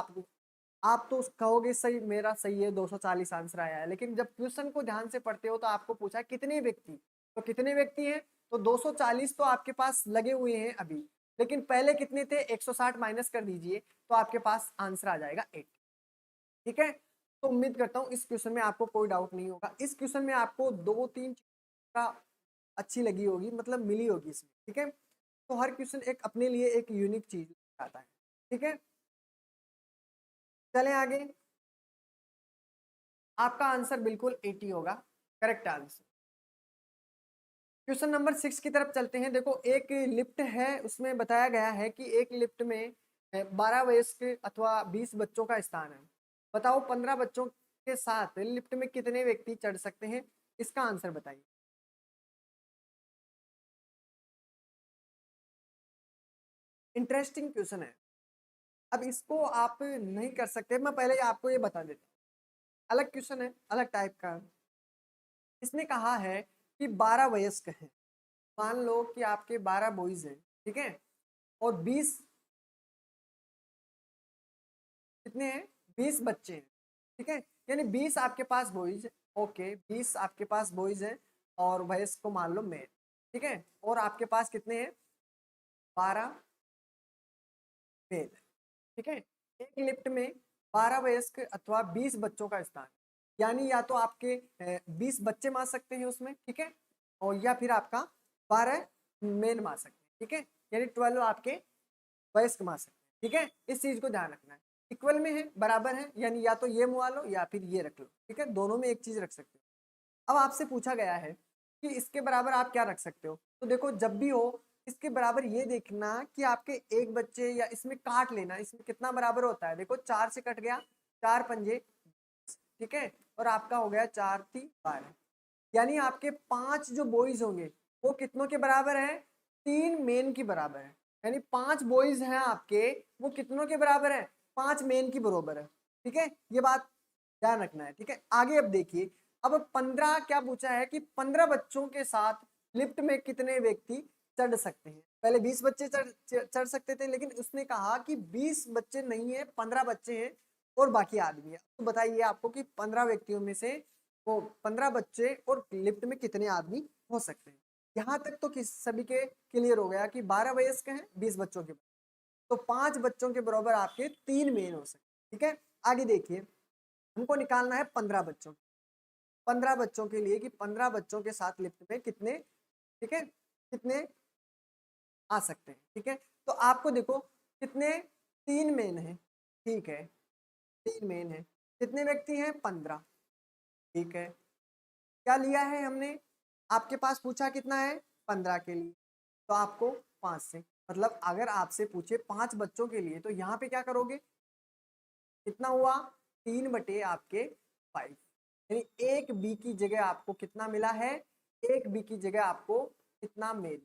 आप तो कहोगे सही, मेरा सही है 240 आंसर आया है। लेकिन जब क्वेश्चन को ध्यान से पढ़ते हो तो आपको पूछा कितने व्यक्ति, तो कितने व्यक्ति हैं, तो 240 तो आपके पास लगे हुए हैं अभी। लेकिन पहले कितने थे, 160 माइनस कर दीजिए तो आपके पास आंसर आ जाएगा 8। ठीक है, तो उम्मीद करता हूँ इस क्वेश्चन में आपको कोई डाउट नहीं होगा। इस क्वेश्चन में आपको 2-3 का अच्छी लगी होगी, मतलब मिली होगी इसमें। ठीक है, तो हर क्वेश्चन एक अपने लिए एक यूनिक चीज आता है। ठीक है, चलें आगे। आपका आंसर बिल्कुल 80 होगा, करेक्ट आंसर। क्वेश्चन नंबर 6 की तरफ चलते हैं। देखो एक लिफ्ट है, उसमें बताया गया है कि एक लिफ्ट में 12 वयस्क अथवा 20 बच्चों का स्थान है। बताओ 15 बच्चों के साथ लिफ्ट में कितने व्यक्ति चढ़ सकते हैं, इसका आंसर बताइए। इंटरेस्टिंग क्वेश्चन है। अब इसको आप नहीं कर सकते, मैं पहले आपको ये बता देता हूँ। अलग क्वेश्चन है, अलग टाइप का। इसने कहा है कि 12 वयस्क हैं। मान लो कि आपके 12 बॉयज हैं, ठीक है, और 20 कितने हैं, 20 बच्चे हैं। ठीक है, यानी 20 आपके पास बॉयज, ओके 20 आपके पास बॉयज हैं और वयस्क को मान लो मेल। ठीक है, और आपके पास कितने हैं, 12 मेल। ठीक है, एक लिफ्ट में 12 वयस्क अथवा 20 बच्चों का स्थान, यानी या तो आपके 20 बच्चे मार सकते हैं उसमें, ठीक है, और या फिर आपका 12 मेन मार सकते हैं। ठीक है, यानी 12 आपके वयस्क मार सकते हैं। ठीक है, इस चीज को ध्यान रखना है। इक्वल में है, बराबर है, यानी या तो ये मुआ लो या फिर ये रख लो। ठीक है, दोनों में एक चीज रख सकते हो। अब आपसे पूछा गया है कि इसके बराबर आप क्या रख सकते हो। तो देखो जब भी हो इसके बराबर ये देखना कि आपके एक बच्चे, या इसमें काट लेना, इसमें कितना बराबर होता है। देखो 4 से कट गया, 4 पंजे, ठीक है, और आपका हो गया 4 3 12, यानी आपके 5 जो बॉयज होंगे वो कितनों के बराबर है, 3 मेन की बराबर है। यानी 5 बॉयज हैं आपके, वो कितनों के बराबर है, 5 मेन की बराबर है। ठीक है, ये बात ध्यान रखना है। ठीक है, आगे अब देखिए, अब 15 क्या पूछा है कि 15 बच्चों के साथ लिफ्ट में कितने व्यक्ति चढ़ सकते हैं। पहले 20 बच्चे चढ़ सकते थे, लेकिन उसने कहा कि 20 बच्चे नहीं है, 15 बच्चे हैं और बाकी आदमी है। तो बताइए आपको कि 15 व्यक्तियों में से वो 15 बच्चे और लिफ्ट में कितने आदमी हो सकते हैं। यहाँ तक तो किस सभी के क्लियर हो गया कि 12 वयस्क हैं, 20 बच्चों के, तो 5 बच्चों के बराबर आपके 3 मेन हो सकते हैं। ठीक है, आगे देखिए, हमको निकालना है 15 बच्चों, 15 बच्चों के लिए कि 15 बच्चों के साथ लिफ्ट में कितने, ठीक है, कितने आ सकते हैं। ठीक है, तो आपको देखो कितने, 3 मेन है, ठीक है, 3 मेन है, कितने व्यक्ति हैं, 15। ठीक है, क्या लिया है हमने, आपके पास पूछा कितना है, 15 के लिए, तो आपको 5 से, मतलब अगर आपसे पूछे 5 बच्चों के लिए तो यहाँ पे क्या करोगे, कितना हुआ, 3 बटे आपके 5, यानी एक बी की जगह आपको कितना मिला है, एक बी की जगह आपको कितना मिल।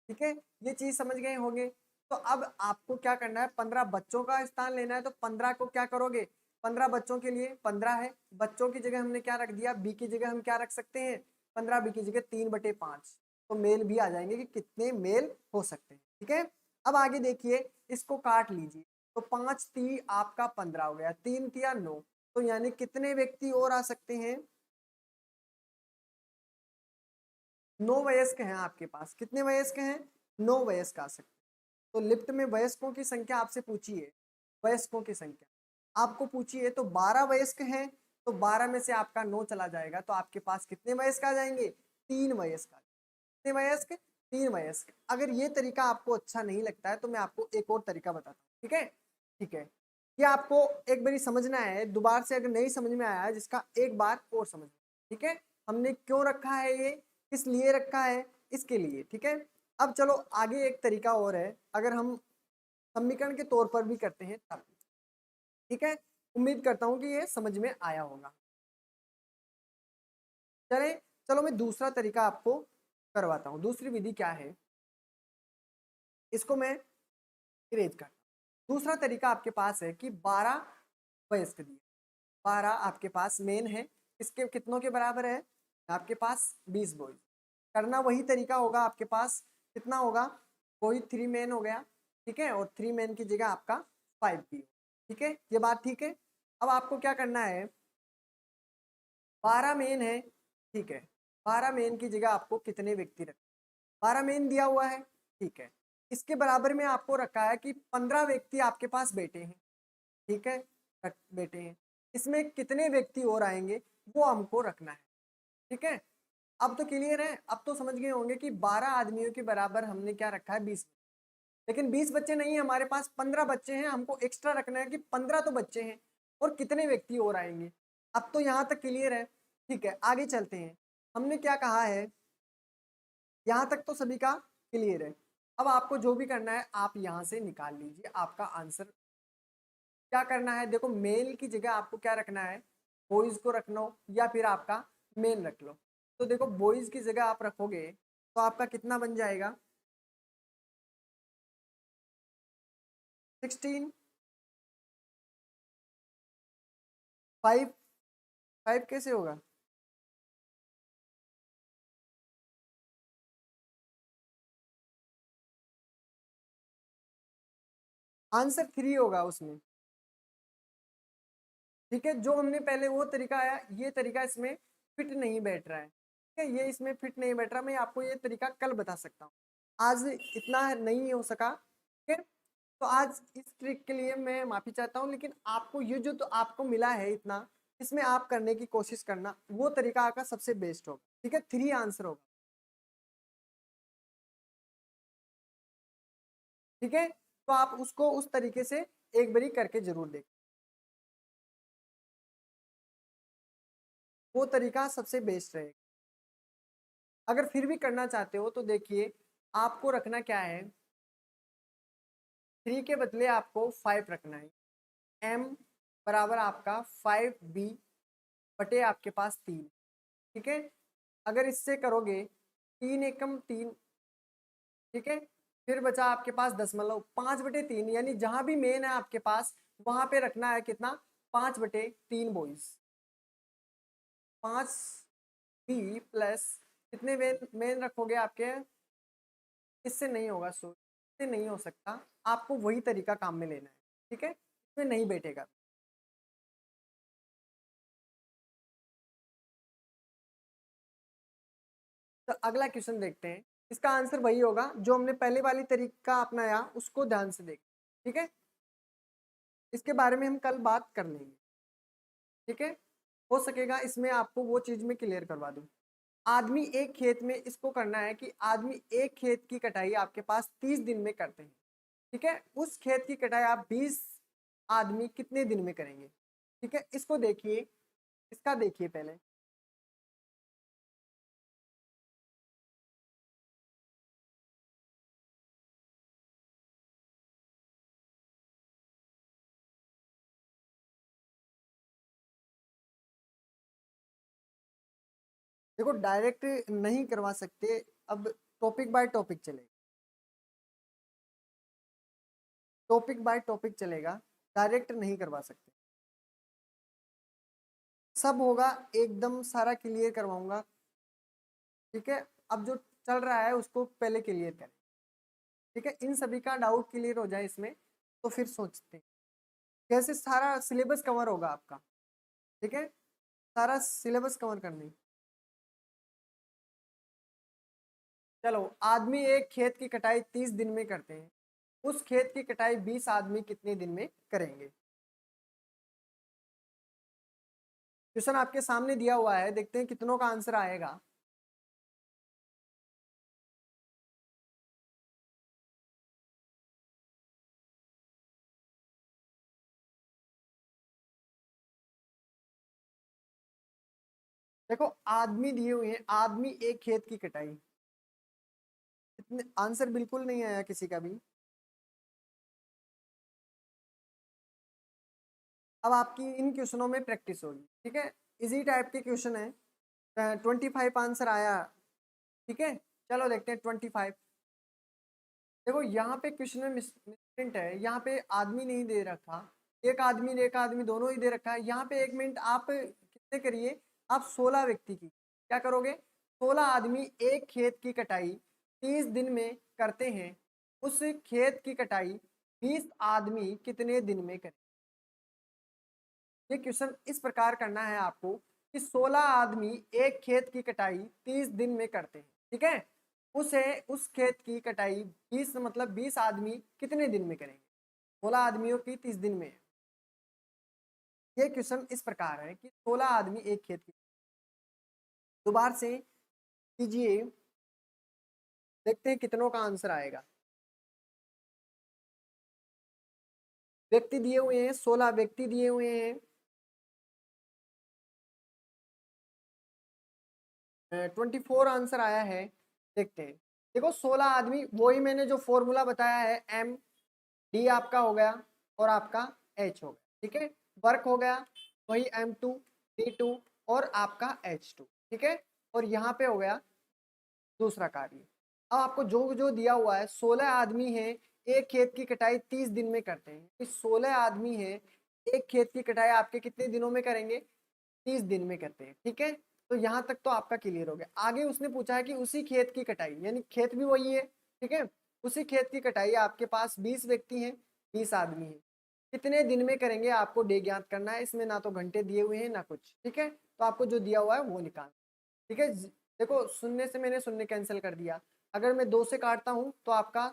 ठीक है, ये चीज समझ गए होंगे। तो अब आपको क्या करना है, 15 बच्चों का स्थान लेना है, तो 15 को क्या करोगे, 15 बच्चों के लिए 15 है, बच्चों की जगह हमने क्या रख दिया, बी की जगह हम क्या रख सकते हैं, 15 बी की जगह 3/5, तो मेल भी आ जाएंगे कि कितने मेल हो सकते हैं। ठीक है, अब आगे देखिए, इसको काट लीजिए, तो 5 3 आपका 15 हो गया, 3 3 9, तो यानी कितने व्यक्ति और आ सकते हैं, 9 वयस्क हैं आपके पास। कितने वयस्क हैं, 9 वयस्क आ सकते हैं। तो लिफ्ट में वयस्कों की संख्या आपसे पूछी है, वयस्कों की संख्या आपको पूछी है, तो 12 वयस्क हैं, तो 12 में से आपका 9 चला जाएगा, तो आपके पास कितने वयस्क आ जाएंगे, 3 वयस्क आ जाएंगे। कितने वयस्क, 3 वयस्क। अगर ये तरीका आपको अच्छा नहीं लगता है तो मैं आपको एक और तरीका बताता हूँ, ठीक है। ठीक है, ये आपको एक बारी समझना है, दोबारा से अगर नहीं समझ में आया है जिसका एक बार और समझ, ठीक है। हमने क्यों रखा है ये, किस लिए रखा है, इसके लिए, ठीक है। अब चलो आगे एक तरीका और है, अगर हम समीकरण के तौर पर भी करते हैं तब, ठीक है। उम्मीद करता हूं कि ये समझ में आया होगा। चले, चलो मैं दूसरा तरीका आपको करवाता हूँ। दूसरी विधि क्या है, इसको मैं इरेज करता हूँ। दूसरा तरीका आपके पास है कि 12 वयस्क दिए, 12 आपके पास मेन है, इसके कितनों के बराबर है, आपके पास 20 बॉयज। करना वही तरीका होगा, आपके पास कितना होगा, वही 3 मेन हो गया, ठीक है, और 3 मेन की जगह आपका 5 भी, ठीक है, ये बात ठीक है। अब आपको क्या करना है, 12 मेन है, ठीक है, 12 मेन की जगह आपको कितने व्यक्ति रखें, 12 मेन दिया हुआ है, ठीक है। इसके बराबर में आपको रखा है कि 15 व्यक्ति आपके पास बैठे हैं, ठीक है, बैठे हैं। इसमें कितने व्यक्ति और आएंगे वो हमको रखना है, ठीक है। अब तो क्लियर है, अब तो समझ गए होंगे कि 12 आदमियों के बराबर हमने क्या रखा है, 20। लेकिन 20 बच्चे नहीं है हमारे पास, 15 बच्चे हैं, हमको एक्स्ट्रा रखना है कि 15 तो बच्चे हैं और कितने व्यक्ति और आएंगे। अब तो यहाँ तक क्लियर है, ठीक है, आगे चलते हैं। हमने क्या कहा है, यहाँ तक तो सभी का क्लियर है। अब आपको जो भी करना है आप यहाँ से निकाल लीजिए आपका आंसर। क्या करना है, देखो मेल की जगह आपको क्या रखना है, बॉयज को रख लो या फिर आपका मेन रख लो। तो देखो बॉयज की जगह आप रखोगे तो आपका कितना बन जाएगा, 16, 5, 5 कैसे होगा, आंसर 3 होगा उसमें, ठीक है। जो हमने पहले वो तरीका आया, ये तरीका इसमें फिट नहीं बैठ रहा है, ठीक है, ये इसमें फिट नहीं बैठ रहा। मैं आपको ये तरीका कल बता सकता हूँ, आज इतना नहीं हो सका, ठीक है। तो आज इस ट्रिक के लिए मैं माफी चाहता हूँ, लेकिन आपको ये जो तो आपको मिला है इतना, इसमें आप करने की कोशिश करना, वो तरीका आपका सबसे बेस्ट होगा, ठीक है। 3 आंसर होगा, ठीक है। तो आप उसको उस तरीके से एक बारी करके जरूर देखें, वो तरीका सबसे बेस्ट रहेगा। अगर फिर भी करना चाहते हो तो देखिए आपको रखना क्या है, 3 के बदले आपको 5 रखना है। m बराबर आपका 5b बटे आपके पास 3, ठीक है। अगर इससे करोगे 3 एकम 3, ठीक है, फिर बचा आपके पास दशमलव, 5/3, यानी जहां भी मेन है आपके पास वहां पे रखना है कितना, 5/3 बॉयज। 5b प्लस कितने मेन रखोगे आपके, इससे नहीं होगा, सो इससे नहीं हो सकता, आपको वही तरीका काम में लेना है, ठीक है, इसमें नहीं बैठेगा। तो अगला क्वेश्चन देखते हैं, इसका आंसर वही होगा जो हमने पहले वाली तरीका अपनाया, उसको ध्यान से देख, ठीक है। इसके बारे में हम कल बात कर लेंगे, ठीक है। हो सकेगा इसमें आपको वो चीज में क्लियर करवा दूं। आदमी एक खेत में, इसको करना है कि आदमी एक खेत की कटाई आपके पास 30 दिन में करते हैं, ठीक है। उस खेत की कटाई आप 20 आदमी कितने दिन में करेंगे, ठीक है। इसको देखिए, इसका देखिए पहले, देखो डायरेक्ट नहीं करवा सकते, अब टॉपिक बाय टॉपिक चलेगा, टॉपिक बाय टॉपिक चलेगा, डायरेक्ट नहीं करवा सकते। सब होगा एकदम सारा क्लियर करवाऊंगा, ठीक है। अब जो चल रहा है उसको पहले क्लियर करें, ठीक है। इन सभी का डाउट क्लियर हो जाए इसमें तो फिर सोचते हैं कैसे सारा सिलेबस कवर होगा आपका, ठीक है, सारा सिलेबस कवर करनी। चलो, आदमी एक खेत की कटाई 30 दिन में करते हैं, उस खेत की कटाई 20 आदमी कितने दिन में करेंगे। क्वेश्चन आपके सामने दिया हुआ है, देखते हैं कितनों का आंसर आएगा। देखो आदमी दिए हुए हैं, आदमी एक खेत की कटाई, इतने आंसर बिल्कुल नहीं आया किसी का भी। अब आपकी इन क्वेश्चनों में प्रैक्टिस होगी, ठीक है। इजी टाइप के क्वेश्चन है, 25 आंसर आया, ठीक है। चलो देखते हैं 25। देखो यहाँ पे क्वेश्चन में मिसप्रिंट है, यहाँ पे आदमी नहीं दे रखा, एक आदमी दोनों ही दे रखा है। यहाँ पे 1 मिनट आप कितने करिए, आप 16 व्यक्ति की क्या करोगे, 16 आदमी एक खेत की कटाई 30 दिन में करते हैं, उस खेत की कटाई 20 आदमी कितने दिन में करें। ये क्वेश्चन इस प्रकार करना है आपको कि 16 आदमी एक खेत की कटाई 30 दिन में करते हैं, ठीक है। उसे उस खेत की कटाई 20 मतलब 20 आदमी कितने दिन में करेंगे, 16 आदमियों की 30 दिन में। ये क्वेश्चन इस प्रकार है कि 16 आदमी एक खेत की, दोबारा से कीजिए, देखते हैं कितनों का आंसर आएगा। व्यक्ति दिए हुए हैं, 16 व्यक्ति दिए हुए हैं, 24 आंसर आया है। देखते हैं, देखो 16 आदमी, वही मैंने जो फॉर्मूला बताया है, एम डी आपका हो गया और आपका एच हो गया, ठीक है। वर्क हो गया वही M2 D2 और आपका H2, ठीक है। और यहाँ पे हो गया दूसरा कार्य। अब आपको जो जो दिया हुआ है, 16 आदमी है एक खेत की कटाई 30 दिन में करते हैं, इस 16 आदमी है एक खेत की कटाई आपके कितने दिनों में करेंगे, 30 दिन में करते हैं, ठीक है। तो यहाँ तक तो आपका क्लियर हो गया। आगे उसने पूछा है कि उसी खेत की कटाई, यानी खेत भी वही है, ठीक है, उसी खेत की कटाई आपके पास 20 व्यक्ति हैं, 20 आदमी हैं, कितने दिन में करेंगे, आपको डे ज्ञात करना है। इसमें ना तो घंटे दिए हुए हैं ना कुछ, ठीक है। तो आपको जो दिया हुआ है वो निकाल, ठीक है। देखो शून्य से मैंने शून्य कैंसिल कर दिया, अगर मैं 2 से काटता हूँ तो आपका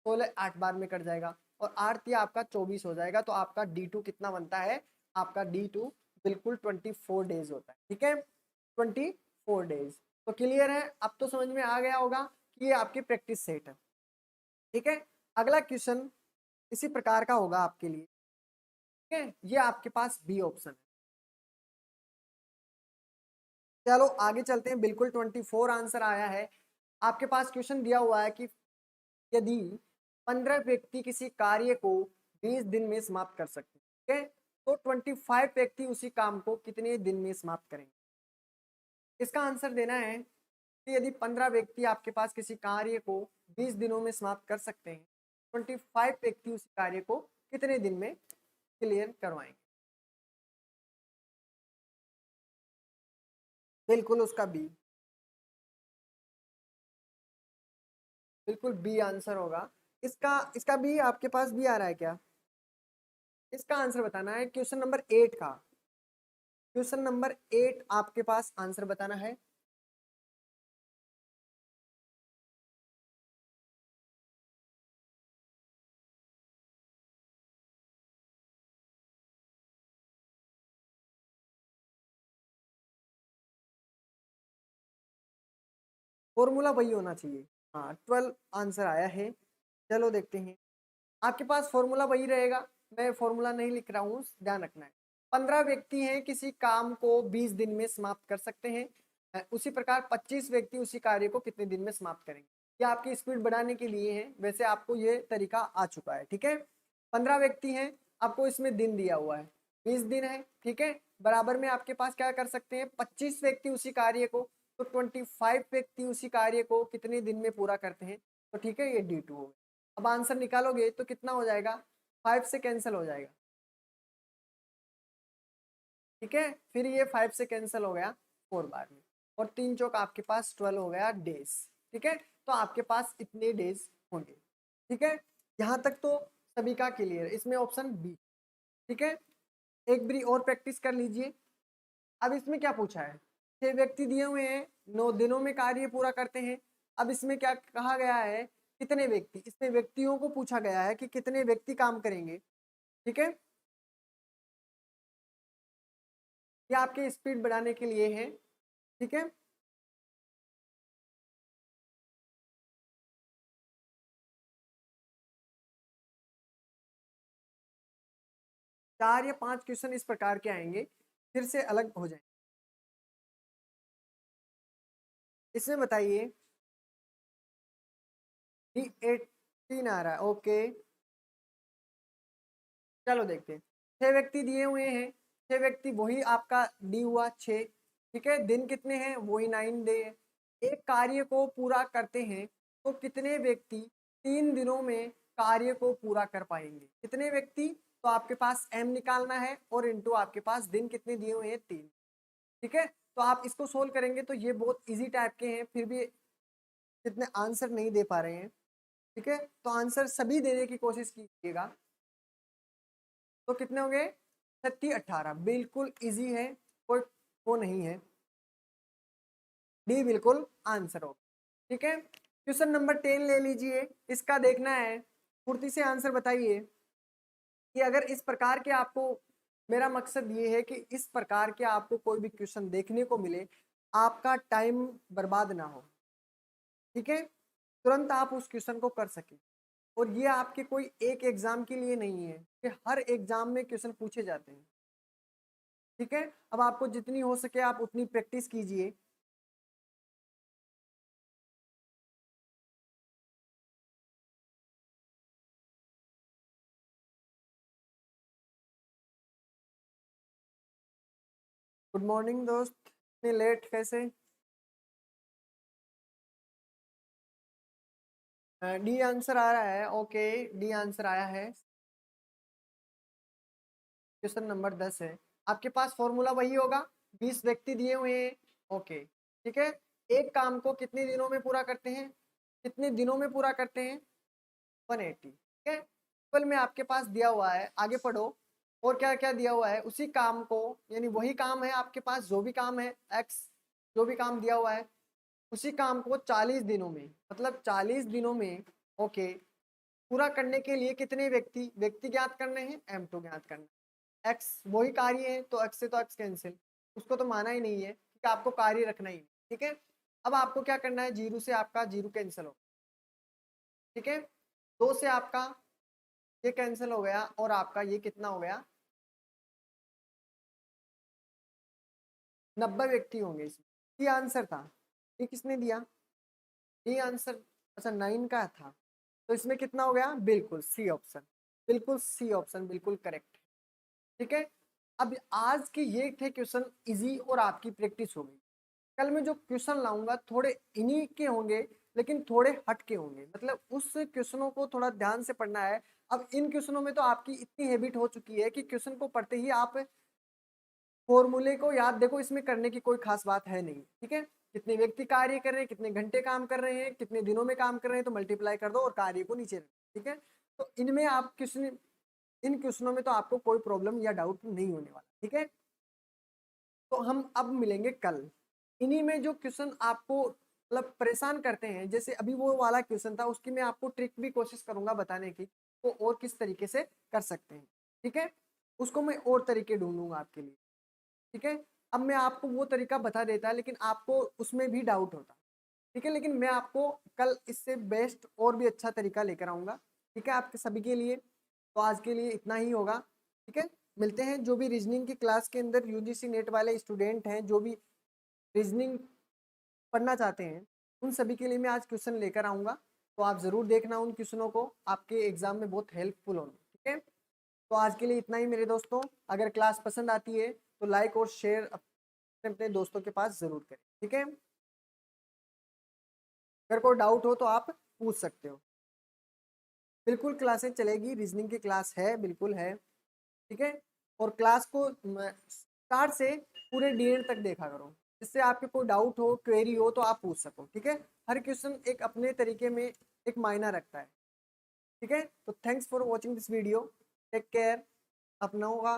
16 8 बार में कट जाएगा और 8 या आपका 24 हो जाएगा। तो आपका D2 कितना बनता है, आपका D2 बिल्कुल 24 डेज होता है, ठीक है, 24 डेज। तो क्लियर है, अब तो समझ में आ गया होगा कि ये आपकी प्रैक्टिस सेट है, ठीक है। अगला क्वेश्चन इसी प्रकार का होगा आपके लिए, ठीक है। ये आपके पास बी ऑप्शन है। चलो आगे चलते हैं, बिल्कुल 24 आंसर आया है। आपके पास क्वेश्चन दिया हुआ है कि यदि 15 व्यक्ति किसी कार्य को 20 दिन में समाप्त कर सकते हैं, ठीक है, तो 25 व्यक्ति उसी काम को कितने दिन में समाप्त करेंगे। इसका आंसर देना है कि यदि 15 व्यक्ति आपके पास किसी कार्य को 20 दिनों में समाप्त कर सकते हैं, 25 व्यक्ति उसी कार्य को कितने दिन में क्लियर करवाएंगे। बिल्कुल उसका बी, बिल्कुल बी आंसर होगा इसका। इसका भी आपके पास भी आ रहा है क्या, इसका आंसर बताना है क्वेश्चन नंबर 8 का। क्वेश्चन नंबर 8 आपके पास आंसर बताना है। फॉर्मूला वही होना चाहिए, हाँ 12 आंसर आया है। चलो देखते हैं, आपके पास फॉर्मूला वही रहेगा, मैं फॉर्मूला नहीं लिख रहा हूँ, ध्यान रखना है। 15 व्यक्ति हैं किसी काम को 20 दिन में समाप्त कर सकते हैं, उसी प्रकार 25 व्यक्ति उसी कार्य को कितने दिन में समाप्त करेंगे। ये आपकी स्पीड बढ़ाने के लिए है, वैसे आपको ये तरीका आ चुका है, ठीक है। 15 व्यक्ति हैं, आपको इसमें दिन दिया हुआ है 20 दिन है, ठीक है। बराबर में आपके पास क्या कर सकते हैं, 25 व्यक्ति उसी कार्य को, तो 25 व्यक्ति उसी कार्य को कितने दिन में पूरा करते हैं, तो ठीक है, ये D2 हो गया। अब आंसर निकालोगे तो कितना हो जाएगा, 5 से कैंसिल हो जाएगा, ठीक है। फिर ये 5 से कैंसिल हो गया 4 बार में, और 3 चौक आपके पास 12 हो गया डेज, ठीक है। तो आपके पास इतने डेज होंगे, ठीक है। यहाँ तक तो सभी का क्लियर है, इसमें ऑप्शन बी, ठीक है। एक बारी और प्रैक्टिस कर लीजिए। अब इसमें क्या पूछा है, 6 व्यक्ति दिए हुए हैं, 9 दिनों में कार्य पूरा करते हैं। अब इसमें क्या कहा गया है, कितने व्यक्ति, इसमें व्यक्तियों को पूछा गया है कि कितने व्यक्ति काम करेंगे, ठीक है। ये आपके स्पीड बढ़ाने के लिए है, ठीक है। 4 या 5 क्वेश्चन इस प्रकार के आएंगे, फिर से अलग हो जाएंगे। इसमें बताइए 18 आ रहा है, ओके। चलो देखते हैं, 6 व्यक्ति दिए हुए हैं, 6 व्यक्ति वही आपका डी हुआ 6, ठीक है। दिन कितने हैं, वही 9 डे है। एक कार्य को पूरा करते हैं तो कितने व्यक्ति 3 दिनों में कार्य को पूरा कर पाएंगे, कितने व्यक्ति, तो आपके पास m निकालना है और इनटू आपके पास दिन कितने दिए हुए हैं 3, ठीक है। तो आप इसको सोल्व करेंगे तो ये बहुत इजी टाइप के हैं, फिर भी जितने आंसर नहीं दे पा रहे हैं, ठीक है। तो आंसर सभी देने की कोशिश कीजिएगा। तो कितने हो गए, 36 18, बिल्कुल इजी है, कोई वो नहीं है, डी बिल्कुल आंसर हो, ठीक है। क्वेश्चन नंबर 10 ले लीजिए, इसका देखना है, फुर्ती से आंसर बताइए कि अगर इस प्रकार के आपको, मेरा मकसद ये है कि इस प्रकार के आपको कोई भी क्वेश्चन देखने को मिले, आपका टाइम बर्बाद ना हो, ठीक है, तुरंत आप उस क्वेश्चन को कर सकें। और ये आपके कोई एक एग्जाम के लिए नहीं है कि हर एग्जाम में क्वेश्चन पूछे जाते हैं, ठीक है। अब आपको जितनी हो सके आप उतनी प्रैक्टिस कीजिए। गुड मॉर्निंग दोस्त, इतने लेट कैसे। डी आंसर आ रहा है, ओके, डी आंसर आया है। क्वेश्चन नंबर 10 है, आपके पास फॉर्मूला वही होगा, 20 व्यक्ति दिए हुए हैं, ओके, ठीक है। एक काम को कितने दिनों में पूरा करते हैं, कितने दिनों में पूरा करते हैं, 180, ठीक है। टेबल में आपके पास दिया हुआ है, आगे पढ़ो, और क्या क्या दिया हुआ है, उसी काम को, यानी वही काम है आपके पास, जो भी काम है एक्स, जो भी काम दिया हुआ है उसी काम को 40 दिनों में, मतलब 40 दिनों में, ओके, पूरा करने के लिए कितने व्यक्ति व्यक्ति ज्ञात करने हैं, m2 ज्ञात करना है। x वही कार्य है तो x से तो x कैंसिल, उसको तो माना ही नहीं है कि आपको कार्य रखना ही, ठीक है। अब आपको क्या करना है, 0 से आपका 0 कैंसिल हो, ठीक है, 2 से आपका ये कैंसिल हो गया, और आपका ये कितना हो गया, 90 व्यक्ति होंगे इसमें, ये आंसर था। ये किसने दिया, ये आंसर, अच्छा 9 का था, तो इसमें कितना हो गया, बिल्कुल सी ऑप्शन, बिल्कुल सी ऑप्शन बिल्कुल करेक्ट, ठीक है। अब आज के ये थे क्वेश्चन इजी और आपकी प्रैक्टिस हो गई। कल मैं जो क्वेश्चन लाऊंगा थोड़े इन्हीं के होंगे, लेकिन थोड़े हट के होंगे, मतलब उस क्वेश्चनों को थोड़ा ध्यान से पढ़ना है। अब इन क्वेश्चनों में तो आपकी इतनी हैबिट हो चुकी है कि क्वेश्चन को पढ़ते ही आप फॉर्मूले को याद, देखो इसमें करने की कोई खास बात है नहीं, ठीक है। कितने व्यक्ति कार्य कर रहे हैं, कितने घंटे काम कर रहे हैं, कितने दिनों में काम कर रहे हैं, तो मल्टीप्लाई कर दो और कार्य को नीचे रखो, ठीक है। तो इनमें आप क्वेश्चन, इन क्वेश्चनों में तो आपको कोई प्रॉब्लम या डाउट नहीं होने वाला, ठीक है। तो हम अब मिलेंगे कल, इन्हीं में जो क्वेश्चन आपको मतलब परेशान करते हैं, जैसे अभी वो वाला क्वेश्चन था, उसकी मैं आपको ट्रिक भी कोशिश करूंगा बताने की, तो और किस तरीके से कर सकते हैं, ठीक है। उसको मैं और तरीके ढूंढूंगा आपके लिए, ठीक है। अब मैं आपको वो तरीका बता देता है, लेकिन आपको उसमें भी डाउट होता, ठीक है, लेकिन मैं आपको कल इससे बेस्ट और भी अच्छा तरीका लेकर आऊंगा, ठीक है, आपके सभी के लिए। तो आज के लिए इतना ही होगा, ठीक है। मिलते हैं, जो भी रीजनिंग की क्लास के अंदर यूजीसी नेट वाले स्टूडेंट हैं, जो भी रीजनिंग पढ़ना चाहते हैं, उन सभी के लिए मैं आज क्वेश्चन लेकर आऊँगा, तो आप ज़रूर देखना उन क्वेश्चनों को, आपके एग्जाम में बहुत हेल्पफुल होंगे, ठीक है। तो आज के लिए इतना ही मेरे दोस्तों, अगर क्लास पसंद आती है तो लाइक और शेयर अपने अपने दोस्तों के पास ज़रूर करें, ठीक है। अगर कोई डाउट हो तो आप पूछ सकते हो, बिल्कुल क्लासेस चलेगी, रीजनिंग की क्लास है, बिल्कुल है, ठीक है। और क्लास को स्टार्ट से पूरे डी एंड तक देखा करो, जिससे आपके कोई डाउट हो, क्वेरी हो तो आप पूछ सको, ठीक है। हर क्वेश्चन एक अपने तरीके में एक मायना रखता है, ठीक है। तो thanks for watching this video, take care, अपना होगा।